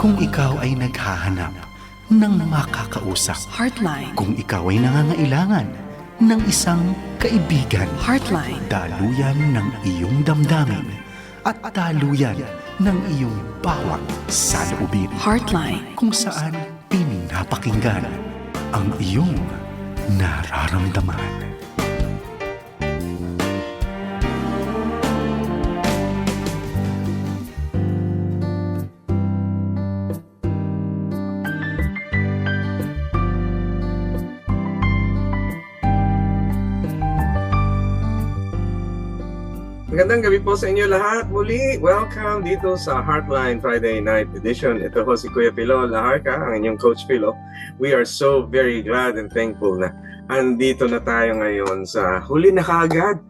Kung ikaw ay naghahanap ng makakausap, Heartline. kung ikaw ay nangangailangan ng isang kaibigan, Heartline. daluyan ng iyong damdamin at daluyan ng iyong bawat saloobin. Heartline. Kung saan pinapakinggan ang iyong nararamdaman. Magandang gabi po sa inyo lahat. Muli, welcome dito sa Heartline Friday Night Edition. Ito po si Kuya Pilo Laharca, ang inyong Coach Pilo. We are so very glad and thankful na andito na tayo ngayon sa huli na kaagad.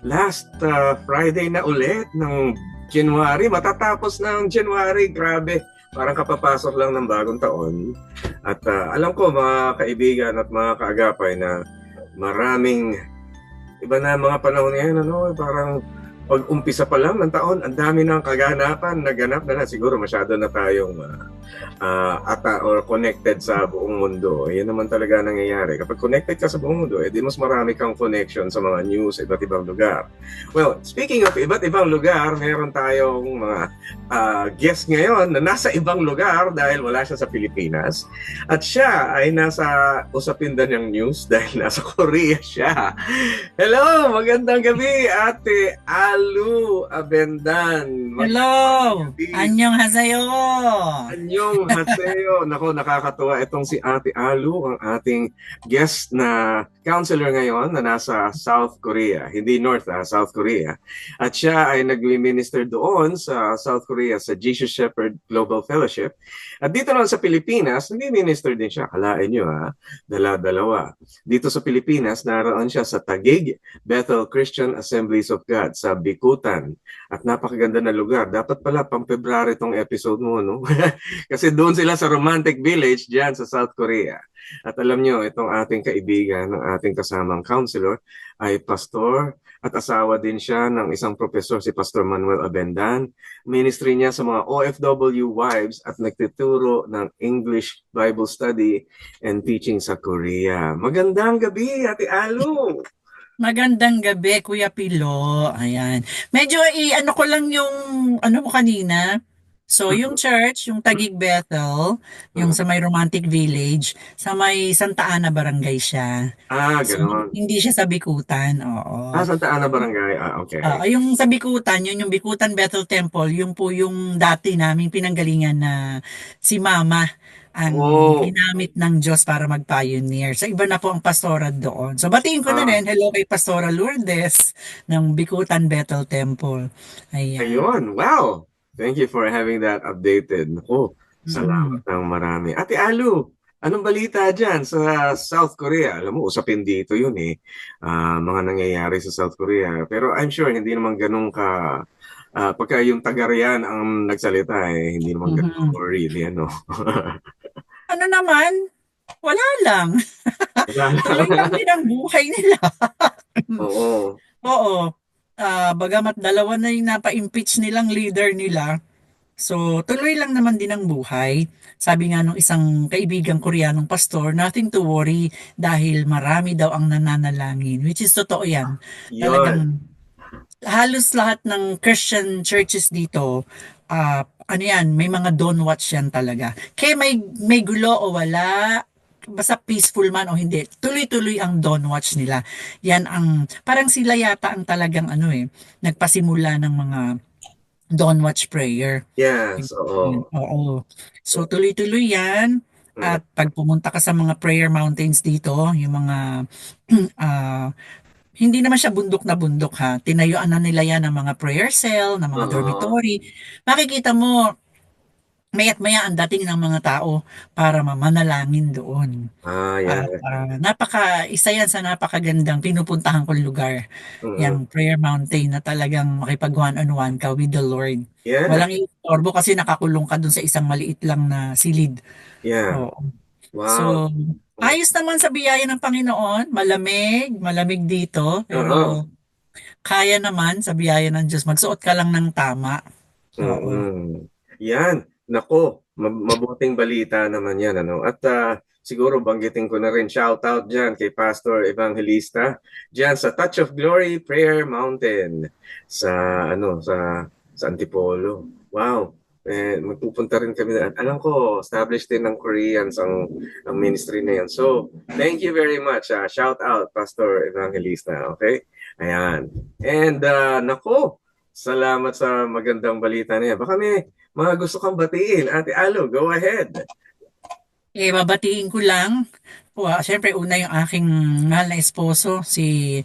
Last Friday na ulit ng January. Matatapos na ang January. Grabe. Parang kapapasok lang ng bagong taon. At alam ko mga kaibigan at mga kaagapay na maraming iba na mga panahon ngayon, parang pag-umpisa pa lang ng taon, ang dami ng kaganapan, naganap na siguro masyado na tayong or connected sa buong mundo. Yan naman talaga nangyayari. Kapag connected ka sa buong mundo, di mas marami kang connection sa mga news sa iba't ibang lugar. Well, speaking of iba't ibang lugar, meron tayong mga guest ngayon na nasa ibang lugar dahil wala siya sa Pilipinas. At siya ay nasa usapin din ng news dahil nasa Korea siya. Hello! Magandang gabi, Ate Alu Abendan. Hello! Annyeonghaseyo! Annyeonghaseyo! Nako, nakakatuwa itong si Ate Alu, ang ating guest na counselor ngayon na nasa South Korea. Hindi North, South Korea. At siya ay nag-minister doon sa South Korea sa Jesus Shepherd Global Fellowship. At dito naman sa Pilipinas, hindi minister din siya. Kalain nyo dala-dalawa. Dito sa Pilipinas, naroon siya sa Taguig, Bethel Christian Assemblies of God sa Bicutan. At napakaganda na lugar. Dapat pala pang February itong episode mo, no? Kasi doon sila sa Romantic Village dyan sa South Korea. At alam nyo, itong ating kaibigan, ng ating kasamang counselor, ay pastor at asawa din siya ng isang professor, si Pastor Manuel Abendan. Ministry niya sa mga OFW wives at nagtuturo ng English Bible Study and Teaching sa Korea. Magandang gabi, Ate Alu! Magandang gabi, Kuya Pilo. Ayan. Medyo ano ko lang yung ano mo kanina. So, yung church, yung Taguig Bethel, yung sa may Romantic Village, sa may Santa Ana Barangay siya. So, Ganoon. hindi siya sa Bikutan. Oo. Santa Ana Barangay. Okay. Yung sa Bikutan, yun yung Bikutan Bethel Temple, yung po yung dati naming pinanggalingan na si Mama ang ginamit ng Diyos para mag-pioneer. So, iba na po ang pastoral doon. So, batiin ko na rin, hello kay Pastora Lourdes ng Bikutan Bethel Temple. Ayan. Ayun, wow! Thank you for having that updated. Naku, salamat ng marami. Ate Alu, anong balita dyan sa South Korea? Alam mo, usapin dito yun mga nangyayari sa South Korea. Pero I'm sure hindi naman ganun ka, pagka yung taga-riyan ang nagsalita hindi naman ganun really, Ano naman? Wala lang. Tuloy lang din ang buhay nila. Oo. Oo. Bagamat dalawa na yung napa-impeach nilang leader nila, so tuloy lang naman din ang buhay. Sabi nga nung isang kaibigang Koreanong pastor, nothing to worry dahil marami daw ang nananalangin, which is totoo yan. Talagang halos lahat ng Christian churches dito, ano yan, may mga don't watch yan talaga. Kaya may gulo o wala, basta peaceful man o hindi, tuloy-tuloy ang don't watch nila. Yan ang, parang sila yata ang talagang nagpasimula ng mga don't watch prayer. Yes, oo. Oo. So tuloy-tuloy yan. At pag pumunta ka sa mga prayer mountains dito, yung mga hindi naman siya bundok na bundok ha. Tinayuan na nila yan ng mga prayer cell, ng mga dormitory. Makikita mo, maya't maya ang dating ng mga tao para manalangin doon. Isa yan sa napakagandang pinupuntahan kong lugar. Yung prayer mountain na talagang makipag one-on-one ka with the Lord. Yeah. Walang iorbo kasi nakakulong ka doon sa isang maliit lang na silid. Yeah. Oo. Wow. So, ayos naman sa biyaya ng Panginoon. Malamig dito. Pero kaya naman sa biyaya ng Diyos. Magsuot ka lang ng tama. Yan. Nako, mabuting balita naman yan, ano? At siguro banggitin ko na rin, shout out dyan kay Pastor Evangelista, dyan sa Touch of Glory Prayer Mountain sa sa Antipolo. Wow. Magpupunta rin kami na. Alam ko, established din ng Koreans ang ministry na yan. So, thank you very much. Shout out, Pastor Evangelista. Okay? Ayan. And, nako, salamat sa magandang balita na yan. Baka may mga gusto kang batiin. Ate Alo, go ahead. Babatiin ko lang. Siyempre, una yung aking mahal na esposo, si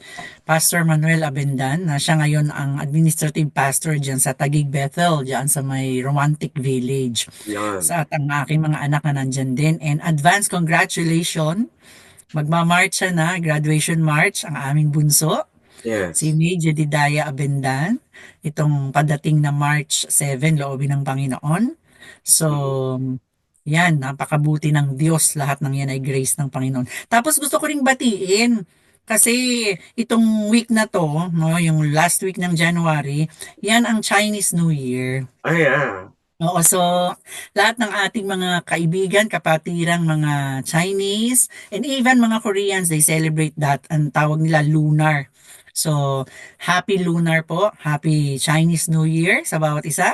Pastor Manuel Abendan, na siya ngayon ang administrative pastor dyan sa Taguig Bethel, dyan sa may Romantic Village. Yan. Sa at ang aking mga anak na nandyan din. And advance congratulations. Magmamarch siya na, graduation march, ang aming bunso. Yes. Si Major Didaya Abendan, itong padating na March 7, loobin ng Panginoon. So, yan, napakabuti ng Diyos. Lahat ng yan ay grace ng Panginoon. Tapos gusto ko ring batiin, kasi itong week na to, no, yung last week ng January, yan ang Chinese New Year. Ay, ah. Oo, so lahat ng ating mga kaibigan, kapatirang mga Chinese, and even mga Koreans, they celebrate that. Ang tawag nila lunar. So, happy lunar po, happy Chinese New Year sa bawat isa.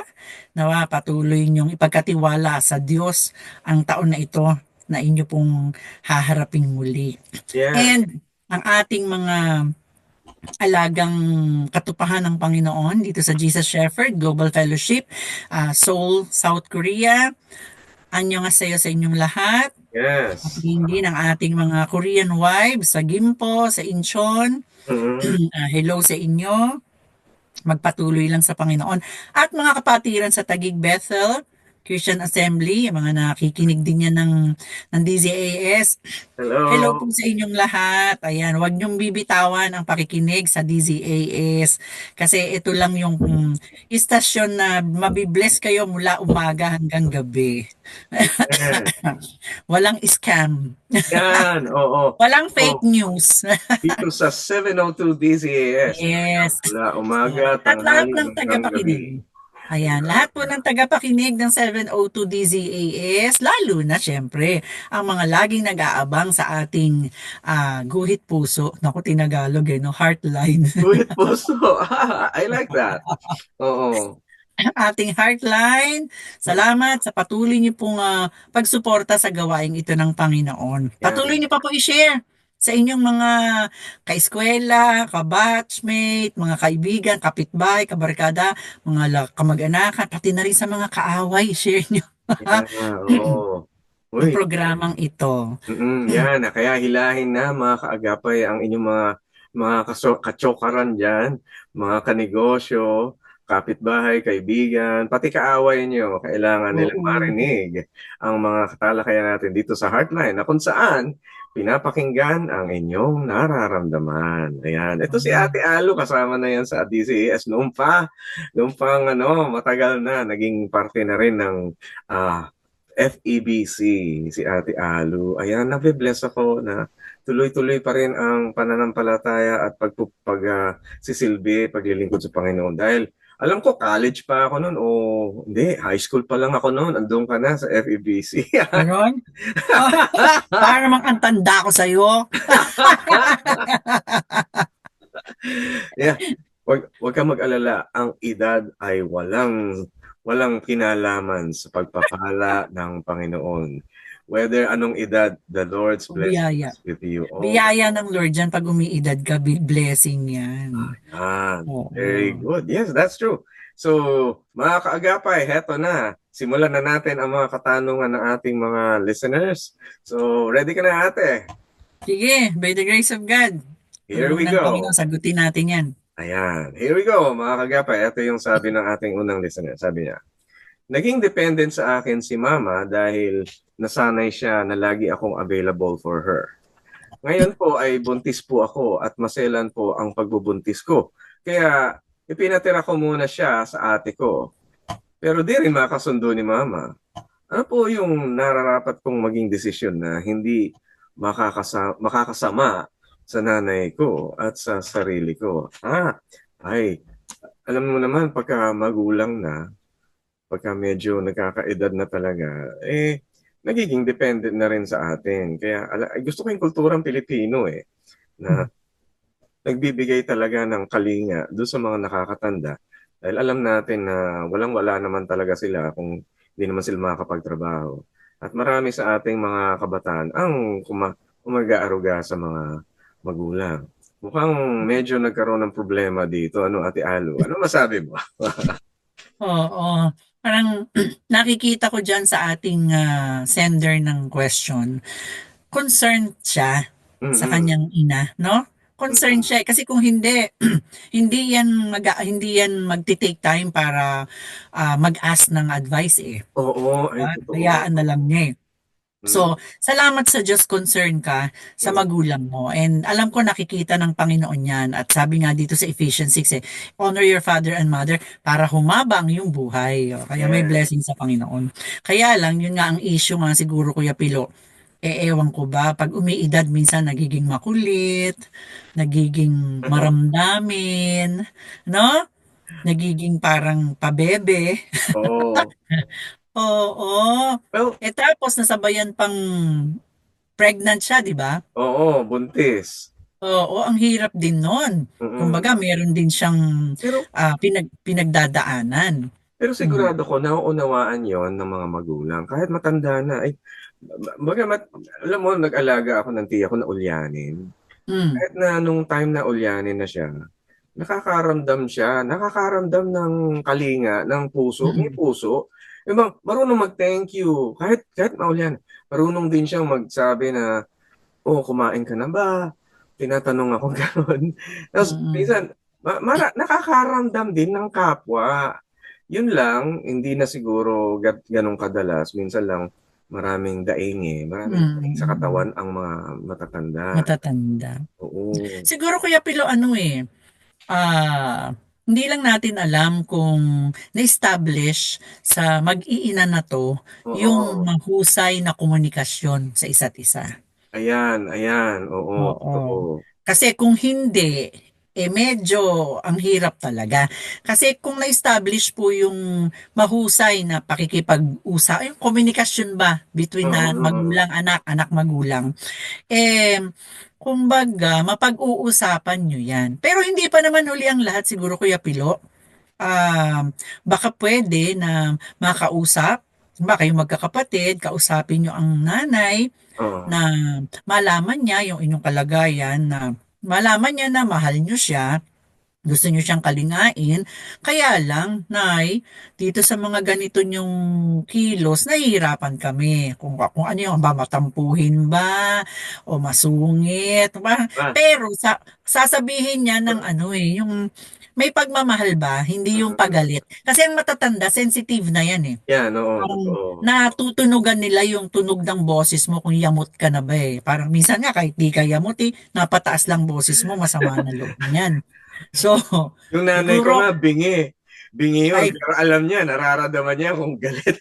Nawa patuloy niyong ipagkatiwala sa Diyos ang taon na ito na inyo pong haharaping muli. Yeah. And ang ating mga alagang katupahan ng Panginoon dito sa Jesus Shepherd Global Fellowship, Seoul, South Korea. Annyeonghaseyo sa inyong lahat. Yes. At hindi ng ating mga Korean wives sa Gimpo, sa Incheon. Hello sa inyo. Magpatuloy lang sa Panginoon. At mga kapatiran sa Taguig Bethel Christian Assembly, mga nakikinig din yan ng DZAS. Hello. Hello po sa inyong lahat. Ayan, huwag niyong bibitawan ang pakikinig sa DZAS. Kasi ito lang yung istasyon na mabibless kayo mula umaga hanggang gabi. Walang scam. Yan, oo. Walang fake news. Dito sa 702 DZAS. Yes. Mula umaga, At lahat tanghali, ng hanggang tagapakinig. gabi. Ayan, lahat po ng tagapakinig ng 702 DZAS, lalo na syempre, ang mga laging nag-aabang sa ating guhit puso. Naku, tinagalog no? Heartline. Guhit puso. I like that. Oo. Ating Heartline. Salamat sa patuloy niyo pong pagsuporta sa gawaing ito ng Panginoon. Patuloy niyo pa po i-share sa inyong mga kaeskwela, kabatchmate, mga kaibigan, kapitbahay, kabarkada, mga kamag-anakan, pati na rin sa mga kaaway, share nyo. Oo. Ang programang ito. Yan, kaya hilahin na mga kaagapay ang inyong mga kachokaran dyan, mga kanegosyo, kapitbahay, kaibigan, pati kaaway nyo, kailangan nilang marinig ang mga katalakayan natin dito sa Heartline na kung saan pinapakinggan ang inyong nararamdaman. Ayan. Ito si Ate Alo, kasama na yan sa DCAS noong pang matagal na, naging parte na rin ng FEBC, si Ate Alo. Ayan, nabibless ako na tuloy-tuloy pa rin ang pananampalataya at sisilbi, paglilingkod sa Panginoon. Dahil alam ko, college pa ako noon o hindi, high school pa lang ako noon. Andun ka na sa FEBC. Ganon? Para namang ang tanda ko sa'yo. Yeah. Wag kang mag-alala. Ang edad ay walang kinalaman sa pagpapala ng Panginoon. Whether anong edad, the Lord's blessing is with you. Biyaya ng Lord dyan pag umiidad ka, big blessing yan. Very good. Yes, that's true. So, mga kaagapay, heto na. Simulan na natin ang mga katanungan ng ating mga listeners. So, ready ka na, ate? Sige, by the grace of God. Here we go. Sagutin natin yan. Ayan. Here we go, mga kagapay. Ito yung sabi ng ating unang listener. Sabi niya, naging dependent sa akin si Mama dahil nasanay siya na lagi akong available for her. Ngayon po ay buntis po ako at maselan po ang pagbubuntis ko. Kaya ipinatira ko muna siya sa ate ko. Pero di rin makasundo ni Mama. Ano po yung nararapat kong maging desisyon na hindi makakasama sa nanay ko at sa sarili ko? Alam mo naman pagka magulang na, pagka medyo nagkakaedad na talaga, nagiging dependent na rin sa atin. Kaya gusto ko yung kulturang Pilipino na nagbibigay talaga ng kalinga doon sa mga nakakatanda. Dahil alam natin na walang-wala naman talaga sila kung hindi naman sila makakapagtrabaho. At marami sa ating mga kabataan ang umag-aaruga sa mga magulang. Mukhang medyo nagkaroon ng problema dito. Ano, Ate Alu? Ano masabi mo? Oo. Parang nakikita ko dyan sa ating sender ng question, concerned siya sa Mm-mm. kanyang ina, no? Concerned Mm-mm. siya kasi kung hindi hindi yan magti-take time para mag-ask ng advice eh. Oo, ay Diba? totoo. Hayaan na lang niya eh. Mm, So, salamat sa Diyos concern ka sa mm. magulang mo. And alam ko nakikita ng Panginoon yan. At sabi nga dito sa Ephesians 6 honor your father and mother para humaba ang iyong buhay. O, kaya may Yes. blessing sa Panginoon. Kaya lang, yun nga ang issue nga siguro Kuya Pilo. Ewan ko ba, pag umiidad minsan nagiging makulit, nagiging maramdamin, no? Nagiging parang pabebe. Oo. Oo. Well, Tapos nasabayan pang pregnant siya, di ba? oo, buntis. Oo, ang hirap din nun. Mm. Kumbaga, meron din siyang Pero pinagdadaanan. pero Mm. sigurado ko nauunawaan 'yon ng mga magulang kahit matanda na. Bagamat alam mo nag-alaga ako ng tiya ko na ulyanin. Mm. Kahit na nung time na ulyanin na siya, nakakaramdam ng kalinga, ng puso, may Mm. puso. Marunong mag-thank you kahit maulyan. Marunong din siyang magsabi na, "Oh, kumain ka na ba?" Tinatanong ako gano'n. Tapos Mm. minsan nakakaramdam din ng kapwa. Yun lang, hindi na siguro gano'n kadalas. Minsan lang maraming daing sa Mm. katawan ang mga matatanda. Matatanda. Oo. Siguro Kuya Pilo, ah, hindi lang natin alam kung na-establish sa mag-iina na to yung Oo. mahusay na komunikasyon sa isa't isa. Ayan, ayan. Oo, Oo. totoo. Kasi kung hindi, medyo ang hirap talaga. Kasi kung na-establish po yung mahusay na pakikipag-usap, yung komunikasyon ba between Oo, na oo. magulang, anak, anak, magulang, eh, kumbaga, mapag-uusapan nyo yan. Pero hindi pa naman huli ang lahat siguro, Kuya Pilo. Baka pwede na makausap, ba kayong magkakapatid, kausapin nyo ang nanay, Oo. na malaman niya yung inyong kalagayan, na malaman niya na mahal niyo siya, gusto niyo siyang kalingain. Kaya lang, Nay, dito sa mga ganito niyong kilos, nahihirapan kami. Kung ano yung ba, matampuhin ba, o masungit, ba? Ah, Pero sasabihin niya ng yung may pagmamahal ba, hindi yung mm. pagalit. Kasi ang matatanda, sensitive na yan eh. Yan, oo, Parang totoo. natutunugan nila yung tunog ng boses mo kung yamot ka na ba eh. Parang minsan nga kahit di ka yamot napataas lang boses mo, masama na loob niyan. So, Yung nanay ko siguro, nga, bingi. Bingi yun. ay, Pero alam niya, nararamdaman niya kung galit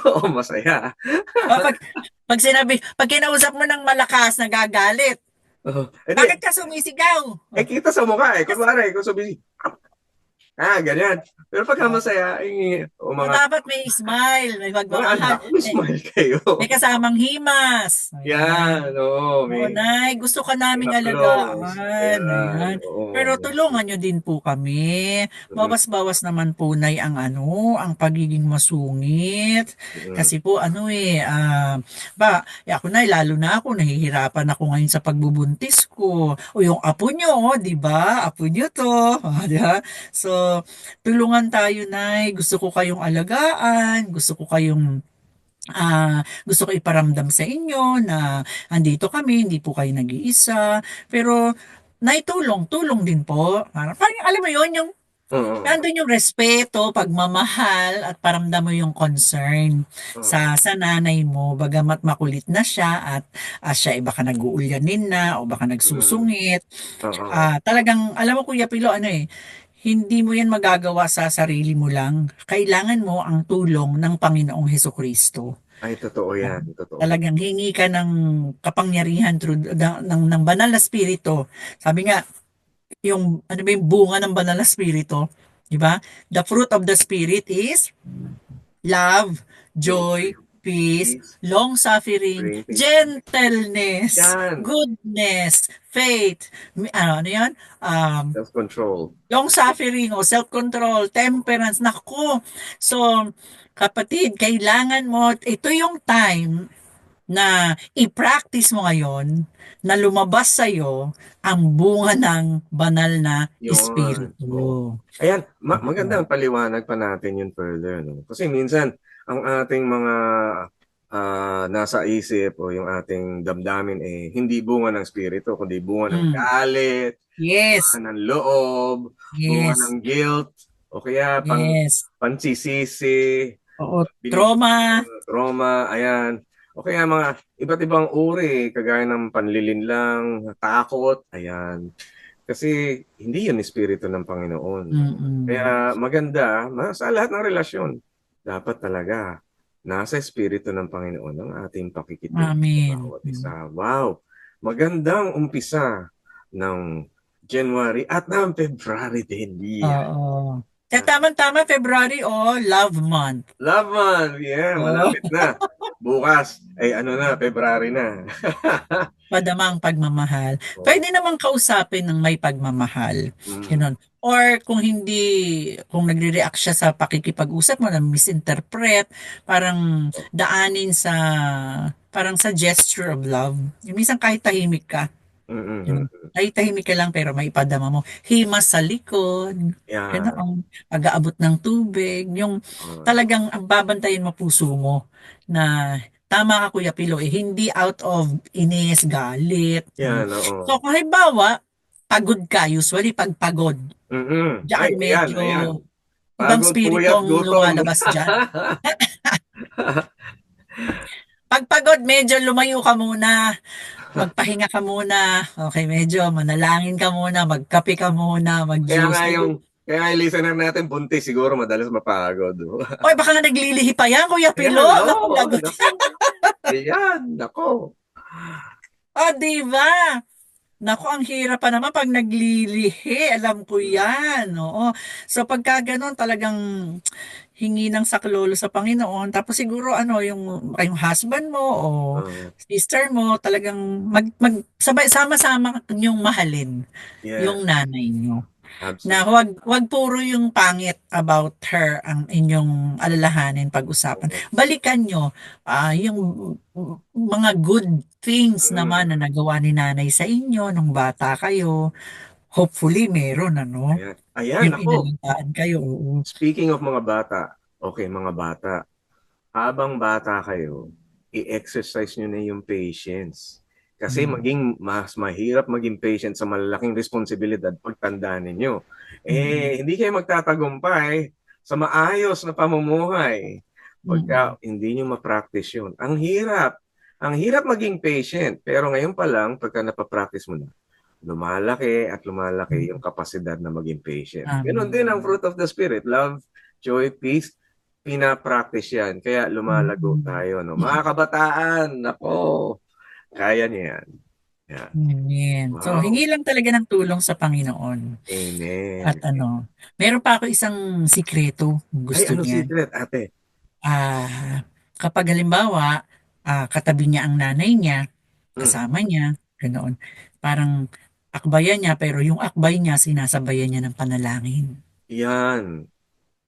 o masaya. oh, pag kinausap mo ng malakas, nagagalit. Oo. Bakit ka sumisigaw? Oh, Kita sa mukha eh. kasi, Kunwari, kung sabihin, ganyan. Pero pagka oh, masaya, o mga, dapat may smile, may mga pagmamahal, anak, may smile kayo. may kasamang himas. Yan, Ayan. oo, Oo, Nay, gusto ka may naming applause. alagaan. Ayan, Ayan. Pero oo. tulungan nyo din po kami. Mm, Bawas-bawas naman po, Nay, ang pagiging masungit. mm, Kasi po, ako, Nay, lalo na ako, nahihirapan ako ngayon sa pagbubuntis ko. O yung apo nyo, di ba? Apo nyo to. Di ba? So, tulungan tayo, Nay. Gusto ko kayong alagaan. Gusto ko iparamdam sa inyo na andito kami, hindi po kayo nag-iisa. Pero tulong din po. Parang alam mo yon yung oo, nandun yung respeto, pagmamahal, at paramdam mo yung concern oo, sa nanay mo, bagamat makulit na siya at siya ay baka nag-uulyanin na o baka mm, nagsusungit. oo. Talagang, alam mo Kuya Pilo, hindi mo yan magagawa sa sarili mo lang. Kailangan mo ang tulong ng Panginoong Hesukristo. Ay, totoo yan, totoo. Talagang hingi ka ng kapangyarihan through ng banal na spirito. Sabi nga, yung ano ba yung bunga ng banal na spirito, 'di ba? The fruit of the spirit is love, joy, joy, peace, peace, long-suffering, creating. gentleness, Yan, goodness, faith, ano yan? self-control. Long-suffering o self-control, temperance. Naku! So, kapatid, kailangan mo, ito yung time na i-practice mo ngayon na lumabas sa'yo ang bunga ng banal na Yun. Oo. espiritu. Ayan, Oo. magandang paliwanag pa natin yun further, no? Kasi minsan, ang ating mga nasa isip o yung ating damdamin hindi bunga ng espiritu, kundi bunga ng Mm. galit, bunga Yes. ng loob, bunga ng Yes. guilt, o kaya Yes. pansisisi, Oo. binib Trauma. trauma, ayan. O kaya mga iba't ibang uri, kagaya ng panlilinlang, takot, ayan. Kasi hindi yun espiritu ng Panginoon. Mm-mm. Kaya maganda, sa lahat ng relasyon, dapat talaga nasa espiritu ng Panginoon ang ating pakikitungo sa Amen. bawat isa. Wow! Magandang umpisa ng January at ng February din. Yeah. Oo. Kaya tamang-tama, February, love month. Love month! Yeah, Oh, malapit na. Bukas, ay ano na, February na. padamang pagmamahal. Pwede namang kausapin ng may pagmamahal. Mm. Ganun. Or kung hindi, kung nagre-react siya sa pakikipag-usap mo, na misinterpret, parang daanin sa, parang sa gesture of love. Yung minsan kahit tahimik ka, Mm-mm. ganun. Kahit tahimik ka lang pero may ipadama mo. Himas sa likod, Yeah. ganun. Pag-aabot ng tubig, yung Uh, talagang ang babantayin mo puso mo na tama ka Kuya Pilo, hindi out of inis, galit. No? yan, oo. So kung halimbawa, pagod ka, usually pag pagod, Mm-mm. Ay, diyan ayan, medyo ayan. ibang Pagod, puyat, spiritong gutom. lumalabas dyan. Pag pagod, medyo lumayo ka muna, magpahinga ka muna, okay, medyo manalangin ka muna, magkape ka muna, Kaya nga mag-juice. yung, kaya nga yung listener natin, buntis siguro, madalas mapagod. Oy, baka nga naglilihi pa yan, Kuya Ayan, Pilo. Naku, oo, lagot. nako. Ayan, nako. Oh, di ba? Naku, ang hirap pa naman pag naglilihi. Alam ko yan. Oo. So, pagka ganun, talagang hingi ng saklolo sa Panginoon. Tapos siguro, yung husband mo o Uh, sister mo, talagang sabay, sama-sama yung mahalin yung yes, nanay nyo. Na absolutely. wag puro yung pangit about her ang inyong alalahanin pag-usapan. Oo. Balikan nyo yung mga good things naman na Mm, nagawa ni nanay sa inyo nung bata kayo. Hopefully meron ayan. Ayan, yung nako. inalantaan kayo. Oo. Speaking of mga bata, okay, mga bata, habang bata kayo, i-exercise nyo na yung patience. Kasi Mm. maging mas mahirap maging patient sa malalaking responsibilidad pagtanda ninyo. Mm. Hindi kayo magtatagumpay sa maayos na pamumuhay Mm. pagka hindi nyo ma-practice yun. Ang hirap. Ang hirap maging patient. Pero ngayon pa lang, pagka napapractice mo na, lumalaki at lumalaki yung kapasidad na maging patient. Ganon din ang Amen. fruit of the Spirit. Love, joy, peace, pina-practice yan. Kaya lumalago Mm. tayo. No? Mga kabataan, nako, kaya niya yan. Yan. Amen. So, Wow. hingi lang talaga ng tulong sa Panginoon. At Amen. meron pa ako isang sikreto kung Ay, gusto anong niya. secret, ate? Kapag halimbawa, katabi niya ang nanay niya, Hmm. kasama niya, ganoon. Parang akbayan niya, pero yung akbay niya, sinasabayan niya ng panalangin. Yan.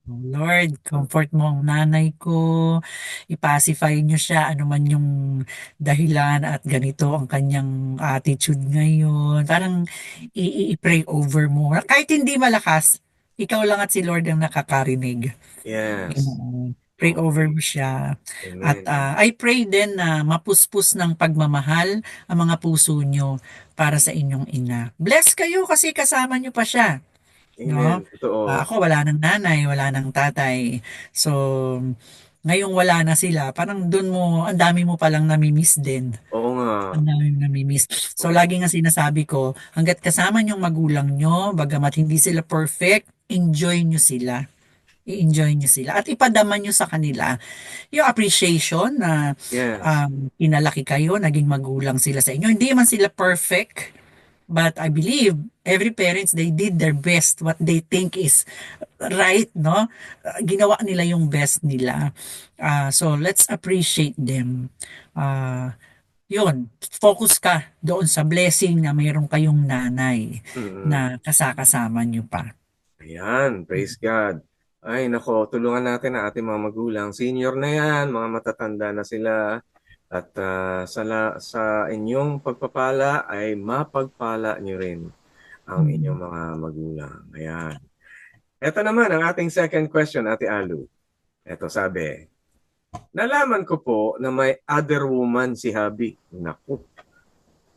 Oh, Lord, comfort mo ang nanay ko, ipacify niyo siya, ano man yung dahilan at ganito ang kanyang attitude ngayon. Parang i-pray over mo. Kahit hindi malakas, ikaw lang at si Lord ang nakakarinig. Yes. Ganoon. Pray over Okay. mo siya. At Amen. I pray din na mapuspos ng pagmamahal ang mga puso nyo para sa inyong ina. Bless kayo kasi kasama nyo pa siya. No? Amen. Totoo. Ako wala ng nanay, wala ng tatay. So, ngayong wala na sila, parang doon mo, ang dami mo palang namimiss din. Oo nga. Ang dami mo namimiss. So, Oo. lagi nga sinasabi ko, hanggat kasama nyo ang magulang nyo, bagamat hindi sila perfect, enjoy nyo sila. I-enjoy nyo sila. At ipadama nyo sa kanila yung appreciation na Yes. pinalaki kayo, naging magulang sila sa inyo. Hindi man sila perfect, But I believe every parents, they did their best, what they think is right, no? Ginawa nila yung best nila. So let's appreciate them. Uh, Yun, focus ka doon sa blessing na mayroon kayong nanay Mm. na kasakasama nyo pa. Ayan, praise God. Ay, nako, tulungan natin ang ating mga magulang. Senior na yan, mga matatanda na sila. At sa inyong pagpapala ay mapagpala nyo rin ang inyong mga magulang. Ayan. Ito naman ang ating second question, Ate Alu. Ito sabi, nalaman ko po na may other woman si Habi. Naku,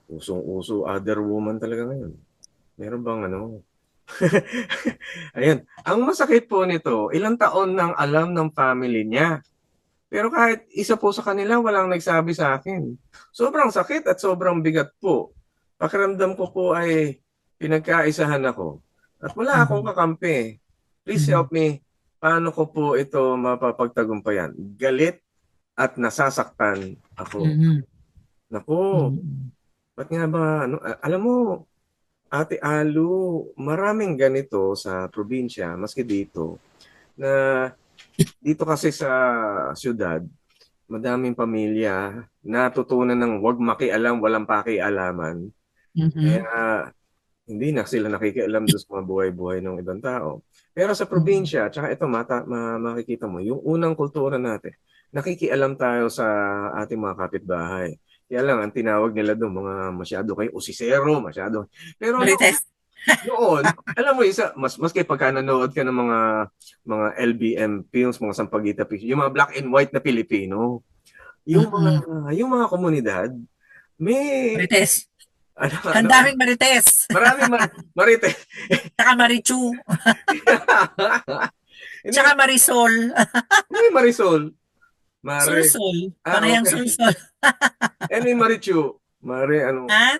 usong-uso other woman talaga ngayon. Meron bang ano? Ayun. Ang masakit po nito, ilang taon nang alam ng family niya. Pero kahit isa po sa kanila, walang nagsabi sa akin. Sobrang sakit at sobrang bigat po. Pakiramdam ko po ay pinagkaisahan ako. At wala akong kakampi. Please help me. Paano ko po ito mapapagtagumpayan? Galit at nasasaktan ako. Naku, ba't nga ba? Ano, alam mo, Ate Alu, maraming ganito sa probinsya, maski dito, na dito kasi sa syudad, madaming pamilya natutunan ng wag makialam, walang pakialaman. Kaya hindi na sila nakikialam doon sa mga buhay-buhay ng ibang tao. Pero sa probinsya, tsaka ito makikita mo, yung unang kultura natin, nakikialam tayo sa ating mga kapitbahay. Kaya lang, ang tinawag nila doon, mga masyado kayo usisero, masyado. Pero Marites. noon, alam mo isa, maski pagka nanood ka ng mga LBM films, mga Sampaguita films, yung mga black and white na Pilipino, yung mga komunidad, may Marites. ano, Ang daming Marites. marami marite. Tsaka Marichu. Hindi, Tsaka Marisol. may Marisol. Mare. Sursol. Ah, Parehang okay. sursol. And may Marichu. Mare, ano? Ha?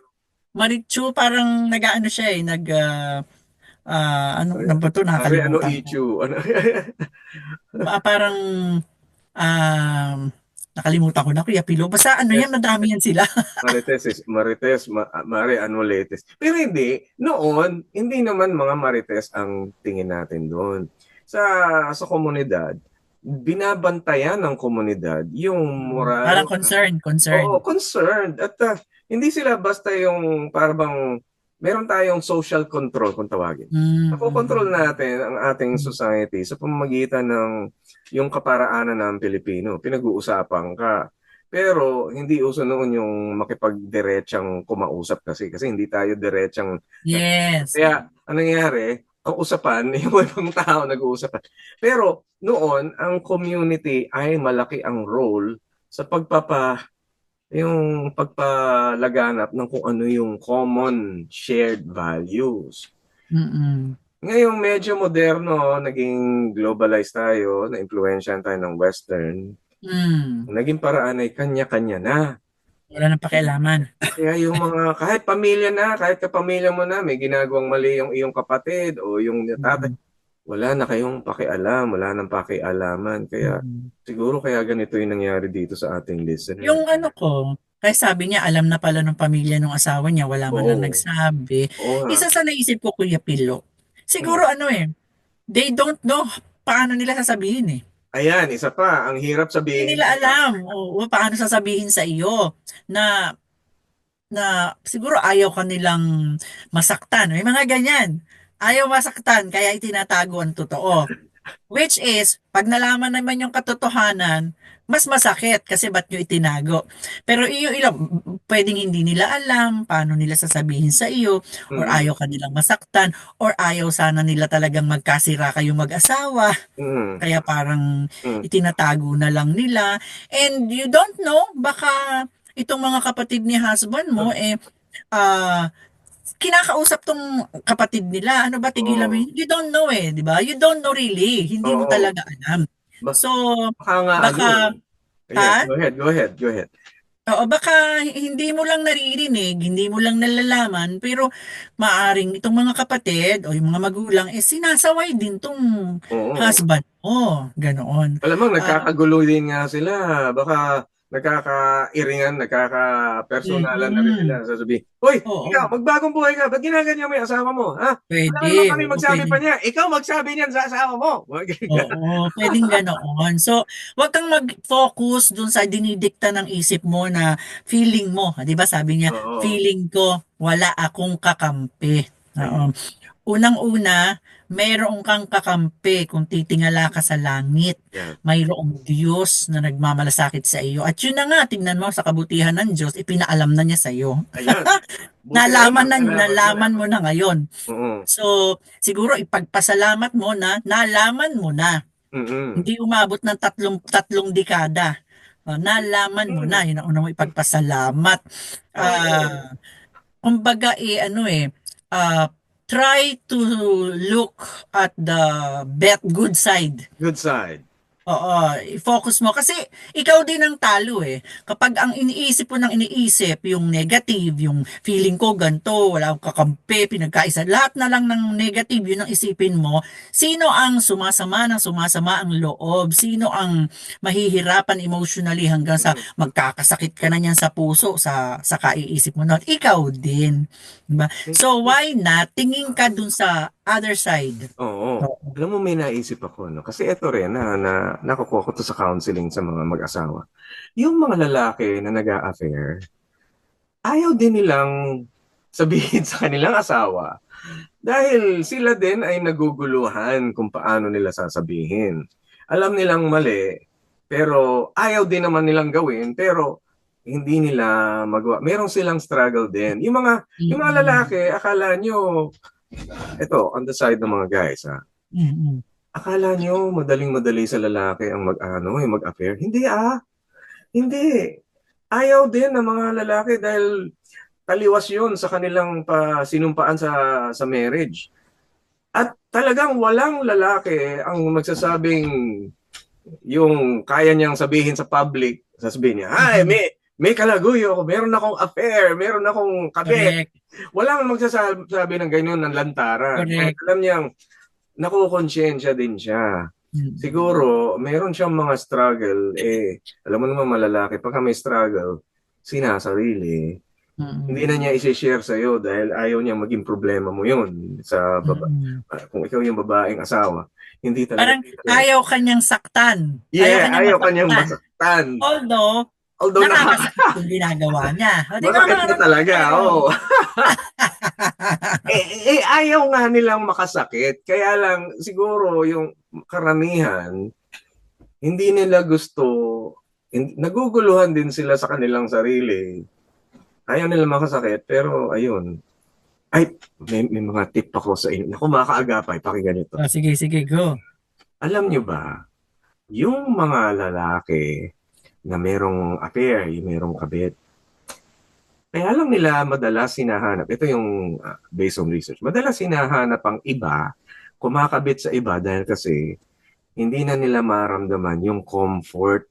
Marichu parang nag-ano siya eh. Ano ba ito? Mare, ano, Nakakalimutan ko. Ichu? Ano? Parang nakalimutan ko na Kuya Pilo. Basta ano Yes. yan, madami yan sila. Mare Anuletes. Pero hindi, noon, hindi naman mga Marites ang tingin natin doon. Sa komunidad, binabantayan ng komunidad yung moral. Parang concern. Oo, concerned. At hindi sila basta yung parang meron tayong social control kung tawagin. Nakokontrol natin ang ating society sa pamamagitan ng yung kaparaanan ng Pilipino. Pinag-uusapan ka. Pero hindi uso noon yung makipagdiretsang kumausap kasi hindi tayo diretsang. Yes. Kaya anong nangyayari? Ang usapan, yung ibang tao nag-uusapan. Pero noon, ang community ay malaki ang role sa yung pagpalaganap ng kung ano yung common shared values. Ngayong medyo moderno, naging globalized tayo, na-influensyahan tayo ng Western, naging paraan ay kanya-kanya na. Wala nang pakialaman. Kaya yung mga, kahit pamilya na, kahit kapamilya mo na, may ginagawang mali yung iyong kapatid o yung tatay, wala na kayong pakialam, wala nang pakialaman. Kaya siguro kaya ganito yung nangyari dito sa ating listener. Yung ano ko, kaya sabi niya, alam na pala ng pamilya ng asawa niya, wala man lang nagsabi. Oo nga. Isa sa naisip ko, Kuya Pilo, siguro they don't know paano nila sasabihin eh. Ayan, isa pa, ang hirap sabihin. Hindi nila alam paano sasabihin sa iyo na siguro ayaw ka nilang masaktan. May mga ganyan. Ayaw masaktan, kaya itinatago ang totoo. Which is, pag nalaman naman yung katotohanan, mas masakit kasi ba't nyo itinago. Pero pwedeng hindi nila alam paano nila sasabihin sa iyo, or ayaw ka nilang masaktan, or ayaw sana nila talagang magkasira kayong mag-asawa. Kaya parang itinatago na lang nila. And you don't know, baka itong mga kapatid ni husband mo, kinakausap tong kapatid nila. Ano ba, tigilan mo? You don't know di ba? You don't know really. Hindi mo talaga alam. So, baka Go ahead. Oo, baka hindi mo lang naririnig, hindi mo lang nalalaman, pero maaring itong mga kapatid o yung mga magulang, sinasaway din tong husband mo. Ganoon. Alam mo, nagkakagulo din nga sila. Baka nagkakairingan, nagkaka-personalan na rin Mm. sila. Sasabihin, "Hoy, ikaw, Oo, magbagong buhay ka. Ba't ginaganyan mo yung asawa mo? Ha? Wala pwede. naman kami Oo, magsabi pwede. pa niya. Ikaw magsabi niyan sa asawa mo." Mga ganyan. Oo, pwedeng ganoon. So, wag kang mag-focus dun sa dinidikta ng isip mo na feeling mo. 'Di ba sabi niya, Oo. feeling ko wala akong kakampi. Ayun. Oo. Unang-una, mayroon kang kakampi kung titingala ka sa langit. Yan. Mayroong Diyos na nagmamalasakit sa iyo. At yun na nga, tingnan mo sa kabutihan ng Diyos, ipinaalam na niya sa iyo. Ayan. Buti na lang nalaman mo. Nalaman mo na ngayon. Oo. So, siguro ipagpasalamat mo na nalaman mo na. Mm. Hindi umabot ng tatlong dekada. Nalaman mo na, Mm. yun ang unang ipagpasalamat. Oo. Ah, kumbaga ah, try to look at the good side. Good side. Oo, i-focus mo kasi ikaw din ang talo eh. Kapag ang iniisip mo ng iniisip, yung negative, yung feeling ko ganto, wala akong kakampi, pinagkaisa, lahat na lang ng negative, yun ang isipin mo. Sino ang sumasama ang loob? Sino ang mahihirapan emotionally hanggang sa Mm. magkakasakit ka na niyan sa puso sa kaiisip mo nun? Ikaw din. Diba? So why not tingin ka dun sa other side? Oo. Oo. Alam mo, may naisip ako, no? Kasi ito rin, nakukuha ko to sa counseling sa mga mag-asawa. Yung mga lalaki na nag-a-affair, ayaw din nilang sabihin sa kanilang asawa dahil sila din ay naguguluhan kung paano nila sasabihin. Alam nilang mali, pero ayaw din naman nilang gawin, pero hindi nila magawa. Meron silang struggle din. Yung mga Mm-mm. lalaki, akala nyo, ito, on the side ng mga guys, ha? Mm-mm. Akala nyo madaling-madali sa lalaki ang mag-affair? Hindi, hindi. Ayaw din ng mga lalaki dahil taliwas yun sa kanilang sinumpaan sa marriage. At talagang walang lalaki ang magsasabing yung kaya niyang sabihin sa public, sasabihin niya, "Ay, Mhm. may kalaguyo ako, meron akong affair, meron akong kabit." Correct, Walang magsasabi ng ganyan ng lantaran. Dahil correct. alam niyang nakukonsensya din siya. Mm. Siguro, meron siyang mga struggle, alam mo naman malalaki, pagka may struggle, sinasarili. Hindi na Mm. niya i-share sa'yo dahil ayaw niya maging problema mo yun Mm. kung ikaw yung babaeng asawa, hindi talaga Parang share. ayaw kanyang saktan. Ayaw Yeah, kanyang ayaw kanyang masaktan. masaktan. Although, Although nakakasakit yung ginagawa niya. O, di ba masakit na nararamdaman talaga, tayo? oo. Ayaw nga nilang makasakit. Kaya lang, siguro yung karamihan, hindi nila gusto, naguguluhan din sila sa kanilang sarili. Ayaw nila makasakit, pero ayun. Ay, may mga tip ako sa inyo. Naku, makakaagapay, pakinggan ito. Sige, sige, go. Alam nyo ba, yung mga lalaki na merong affair, yung merong kabit, kaya lang nila madalas hinahanap, ito yung based on research, madalas hinahanap ang iba, kumakabit sa iba dahil kasi hindi na nila maramdaman yung comfort,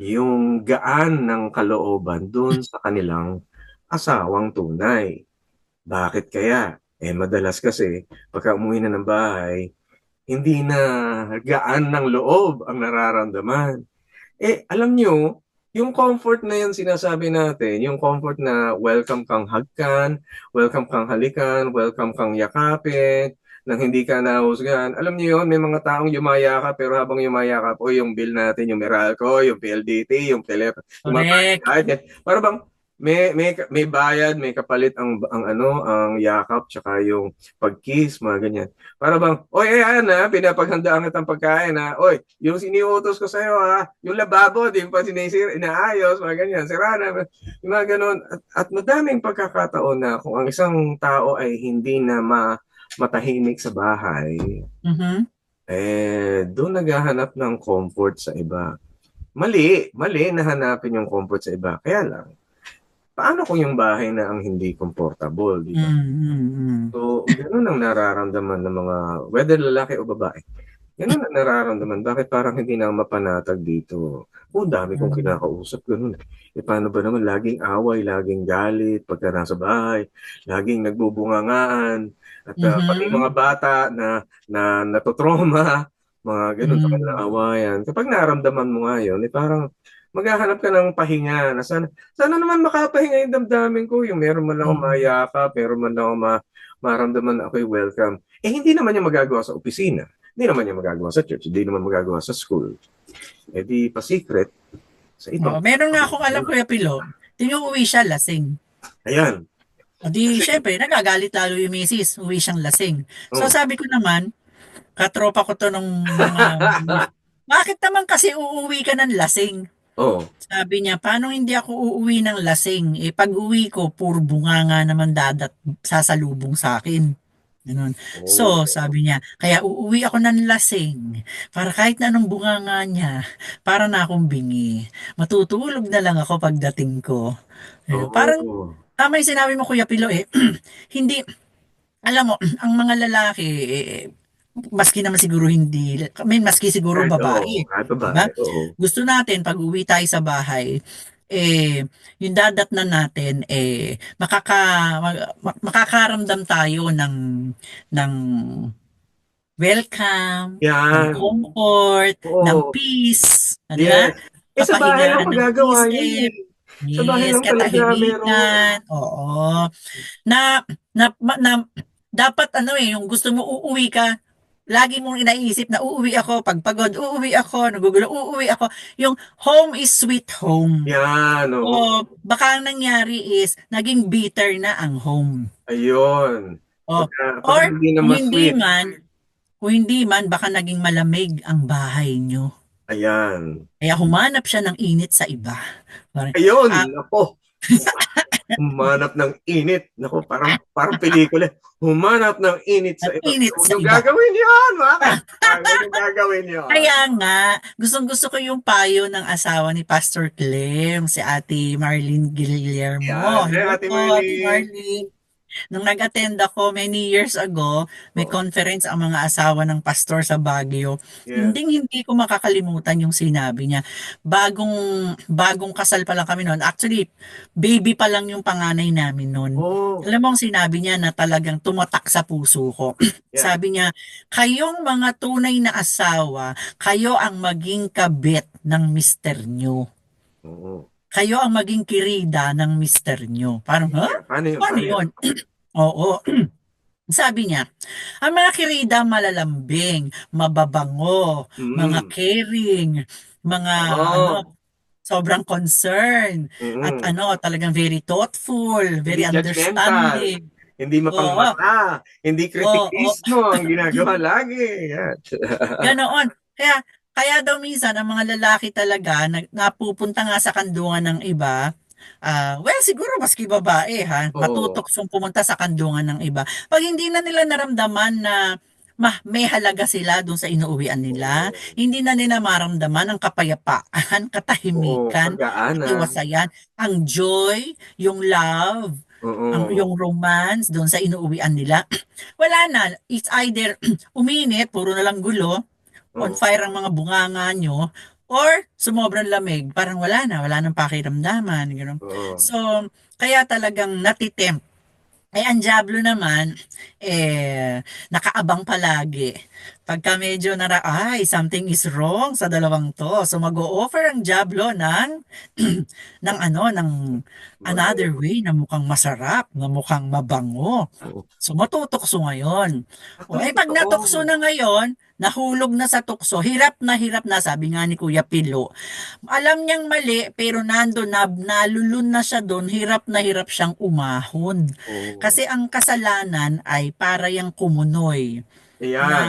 yung gaan ng kalooban doon sa kanilang asawang tunay. Bakit kaya? Madalas kasi pagka umuwi na ng bahay, hindi na gaan ng loob ang nararamdaman. Alam nyo, yung comfort na yan sinasabi natin, yung comfort na welcome kang hagkan, welcome kang halikan, welcome kang yakapin, nang hindi ka nahusgan. Alam niyo yun, may mga taong yumayakap, pero habang yumayakap, o yung bill natin, yung Meralco, yung PLDT, yung telepono, yung mga Correct. bayad, para bang may bayad, may kapalit ang yakap, tsaka yung pag-kiss, mga ganyan. Para bang, oy, ayan pinapaghandaan kitang pagkain oy, yung siniutos ko sa'yo yung lababo, di pa sinisir, inaayos, mga ganyan, sira na, yung mga ganun. At madaming pagkakataon na kung ang isang tao ay hindi na matahimik sa bahay, Mhm. doon naghahanap ng comfort sa iba. Mali na hanapin yung comfort sa iba. Kaya lang, paano kung yung bahay na ang hindi comfortable, di ba? Mm. So, ganun ang nararamdaman ng mga, whether lalaki o babae. Ganun ang nararamdaman. Bakit parang hindi na mapanatag dito? Dami kong Mm. kinakausap, ganun. Paano ba naman laging away, laging galit pagka nasa bahay, laging nagbubungangaan, at pati Mhm. mga bata na natotrauma, mga ganun, Mm. pakikipag-awayan. Kapag naramdaman mo nga yun, parang maghahanap ka ng pahinga na sana naman makapahinga yung damdamin ko, yung meron man lang akong Mm. mayakap, meron man lang akong maramdaman na ako'y welcome. Hindi naman niya magagawa sa opisina, hindi naman niya magagawa sa church, hindi naman magagawa sa school. Di pa-secret sa ibang. Oo, meron nga akong alam, Kuya Pilo, tinuuwi siya lasing. Ayan. O di, Kasi, syempre, nagagalit lalo yung misis, uwi siyang lasing. So oh, sabi ko naman, katropa ko to nung mga, bakit naman kasi uuwi ka ng lasing? oh, Sabi niya, paano hindi ako uuwi ng lasing? Eh, pag uwi ko, puro bunganga naman sasalubong sa akin. Ganun. So, oh, sabi niya, kaya uuwi ako ng lasing para kahit na anong bunganga niya, para na akong bingi. Matutulog na lang ako pagdating ko. Parang, oh, tama yung sinabi mo, Kuya Pilo, eh. Hindi, alam mo, ang mga lalaki, maski naman siguro hindi, maski siguro kahit, babae, kahit di ba? babae, oo. Gusto natin pag uwi tayo sa bahay, yung dadatnan natin, makakaramdam tayo ng welcome, ng Yan, comfort, ng oo, peace, di ba? yes. Sa bahay lang Kapahingahan ng magagawa yun isip, eh. Sa bahay yes, lang talaga meron. katahimikan, oo. Na, na dapat ano yung gusto mo uuwi ka, lagi mong inaisip na uuwi ako, pag pagod, uuwi ako, nagugulo, uuwi ako. Yung home is sweet home. Yan, oo. O baka ang nangyari is, naging bitter na ang home. Ayun. O, Pagka or hindi na kung hindi ma-sweet, man, kung hindi man, baka naging malamig ang bahay nyo. ayan. Kaya humanap siya ng init sa iba. Parang, ah, Ayun, nako. Humanap ng init. Nako, parang pelikula. Humanap ng init sa ang iba. init Huwag sa niyo iba. gagawin yan, mga kapatid. Huwag niyo gagawin yan. Kaya nga, gustong-gusto ko yung payo ng asawa ni Pastor Clem, si Ate Marlene Yan. Guillermo. Eh, Hello Ate po, Ate Marlene. Marlene. Nung nag-attend ako many years ago, may Oo, conference ang mga asawa ng pastor sa Baguio. yes. Hindi ko makakalimutan yung sinabi niya. Bagong bagong kasal pa lang kami noon. Actually, baby pa lang yung panganay namin noon. Oh, Alam mo ang sinabi niya na talagang tumatak sa puso ko. yeah. Sabi niya, kayong mga tunay na asawa, kayo ang maging kabit ng mister nyo. Oo. Kayo ang maging kirida ng mister nyo. Parang, ha? Yeah. Paano yun? Paano Paano yun? yun? Oo. Sabi niya, ang mga kirida malalambing, mababango, mga Mm. caring, mga Oo. sobrang concern, at Mm. talagang very thoughtful, Hindi very judgmental. understanding. Hindi Oo, mapangmata. Hindi oo, kritikismo ang ginagawa lagi. Yan. ganoon. Kaya daw minsan ang mga lalaki talaga napupunta nga sa kandungan ng iba. Well, siguro maski babae ha, Oo. matutoksong pumunta sa kandungan ng iba. Pag hindi na nila naramdaman na may halaga sila doon sa inuuwian nila, Oo. hindi na nila maramdaman ang kapayapaan, Oo. katahimikan, Pag-aana. katiwasayan, ang joy, yung love, yung Oo. romance doon sa inuuwian nila. Wala na. It's either uminit, puro na lang gulo, on Oo. fire ang mga bunganga nyo, or sumobrang lamig, parang wala nang pakiramdaman, gano'n. Oo. So, kaya talagang natitempt. Ang Diablo naman, nakaabang palagi. Pagka medyo something is wrong sa dalawang to. So, mag-o-offer ang Diablo ng Mag- another way na mukhang masarap, na mukhang mabango. Oo. So, matutokso ngayon. Actually, Pag natukso totoo. na ngayon, nahulog na sa tukso, hirap na, sabi nga ni Kuya Pilo. Alam niyang mali, pero nando nalulun na siya doon, hirap na hirap siyang umahon. Oo. Kasi ang kasalanan ay para yang kumunoy Ayan. na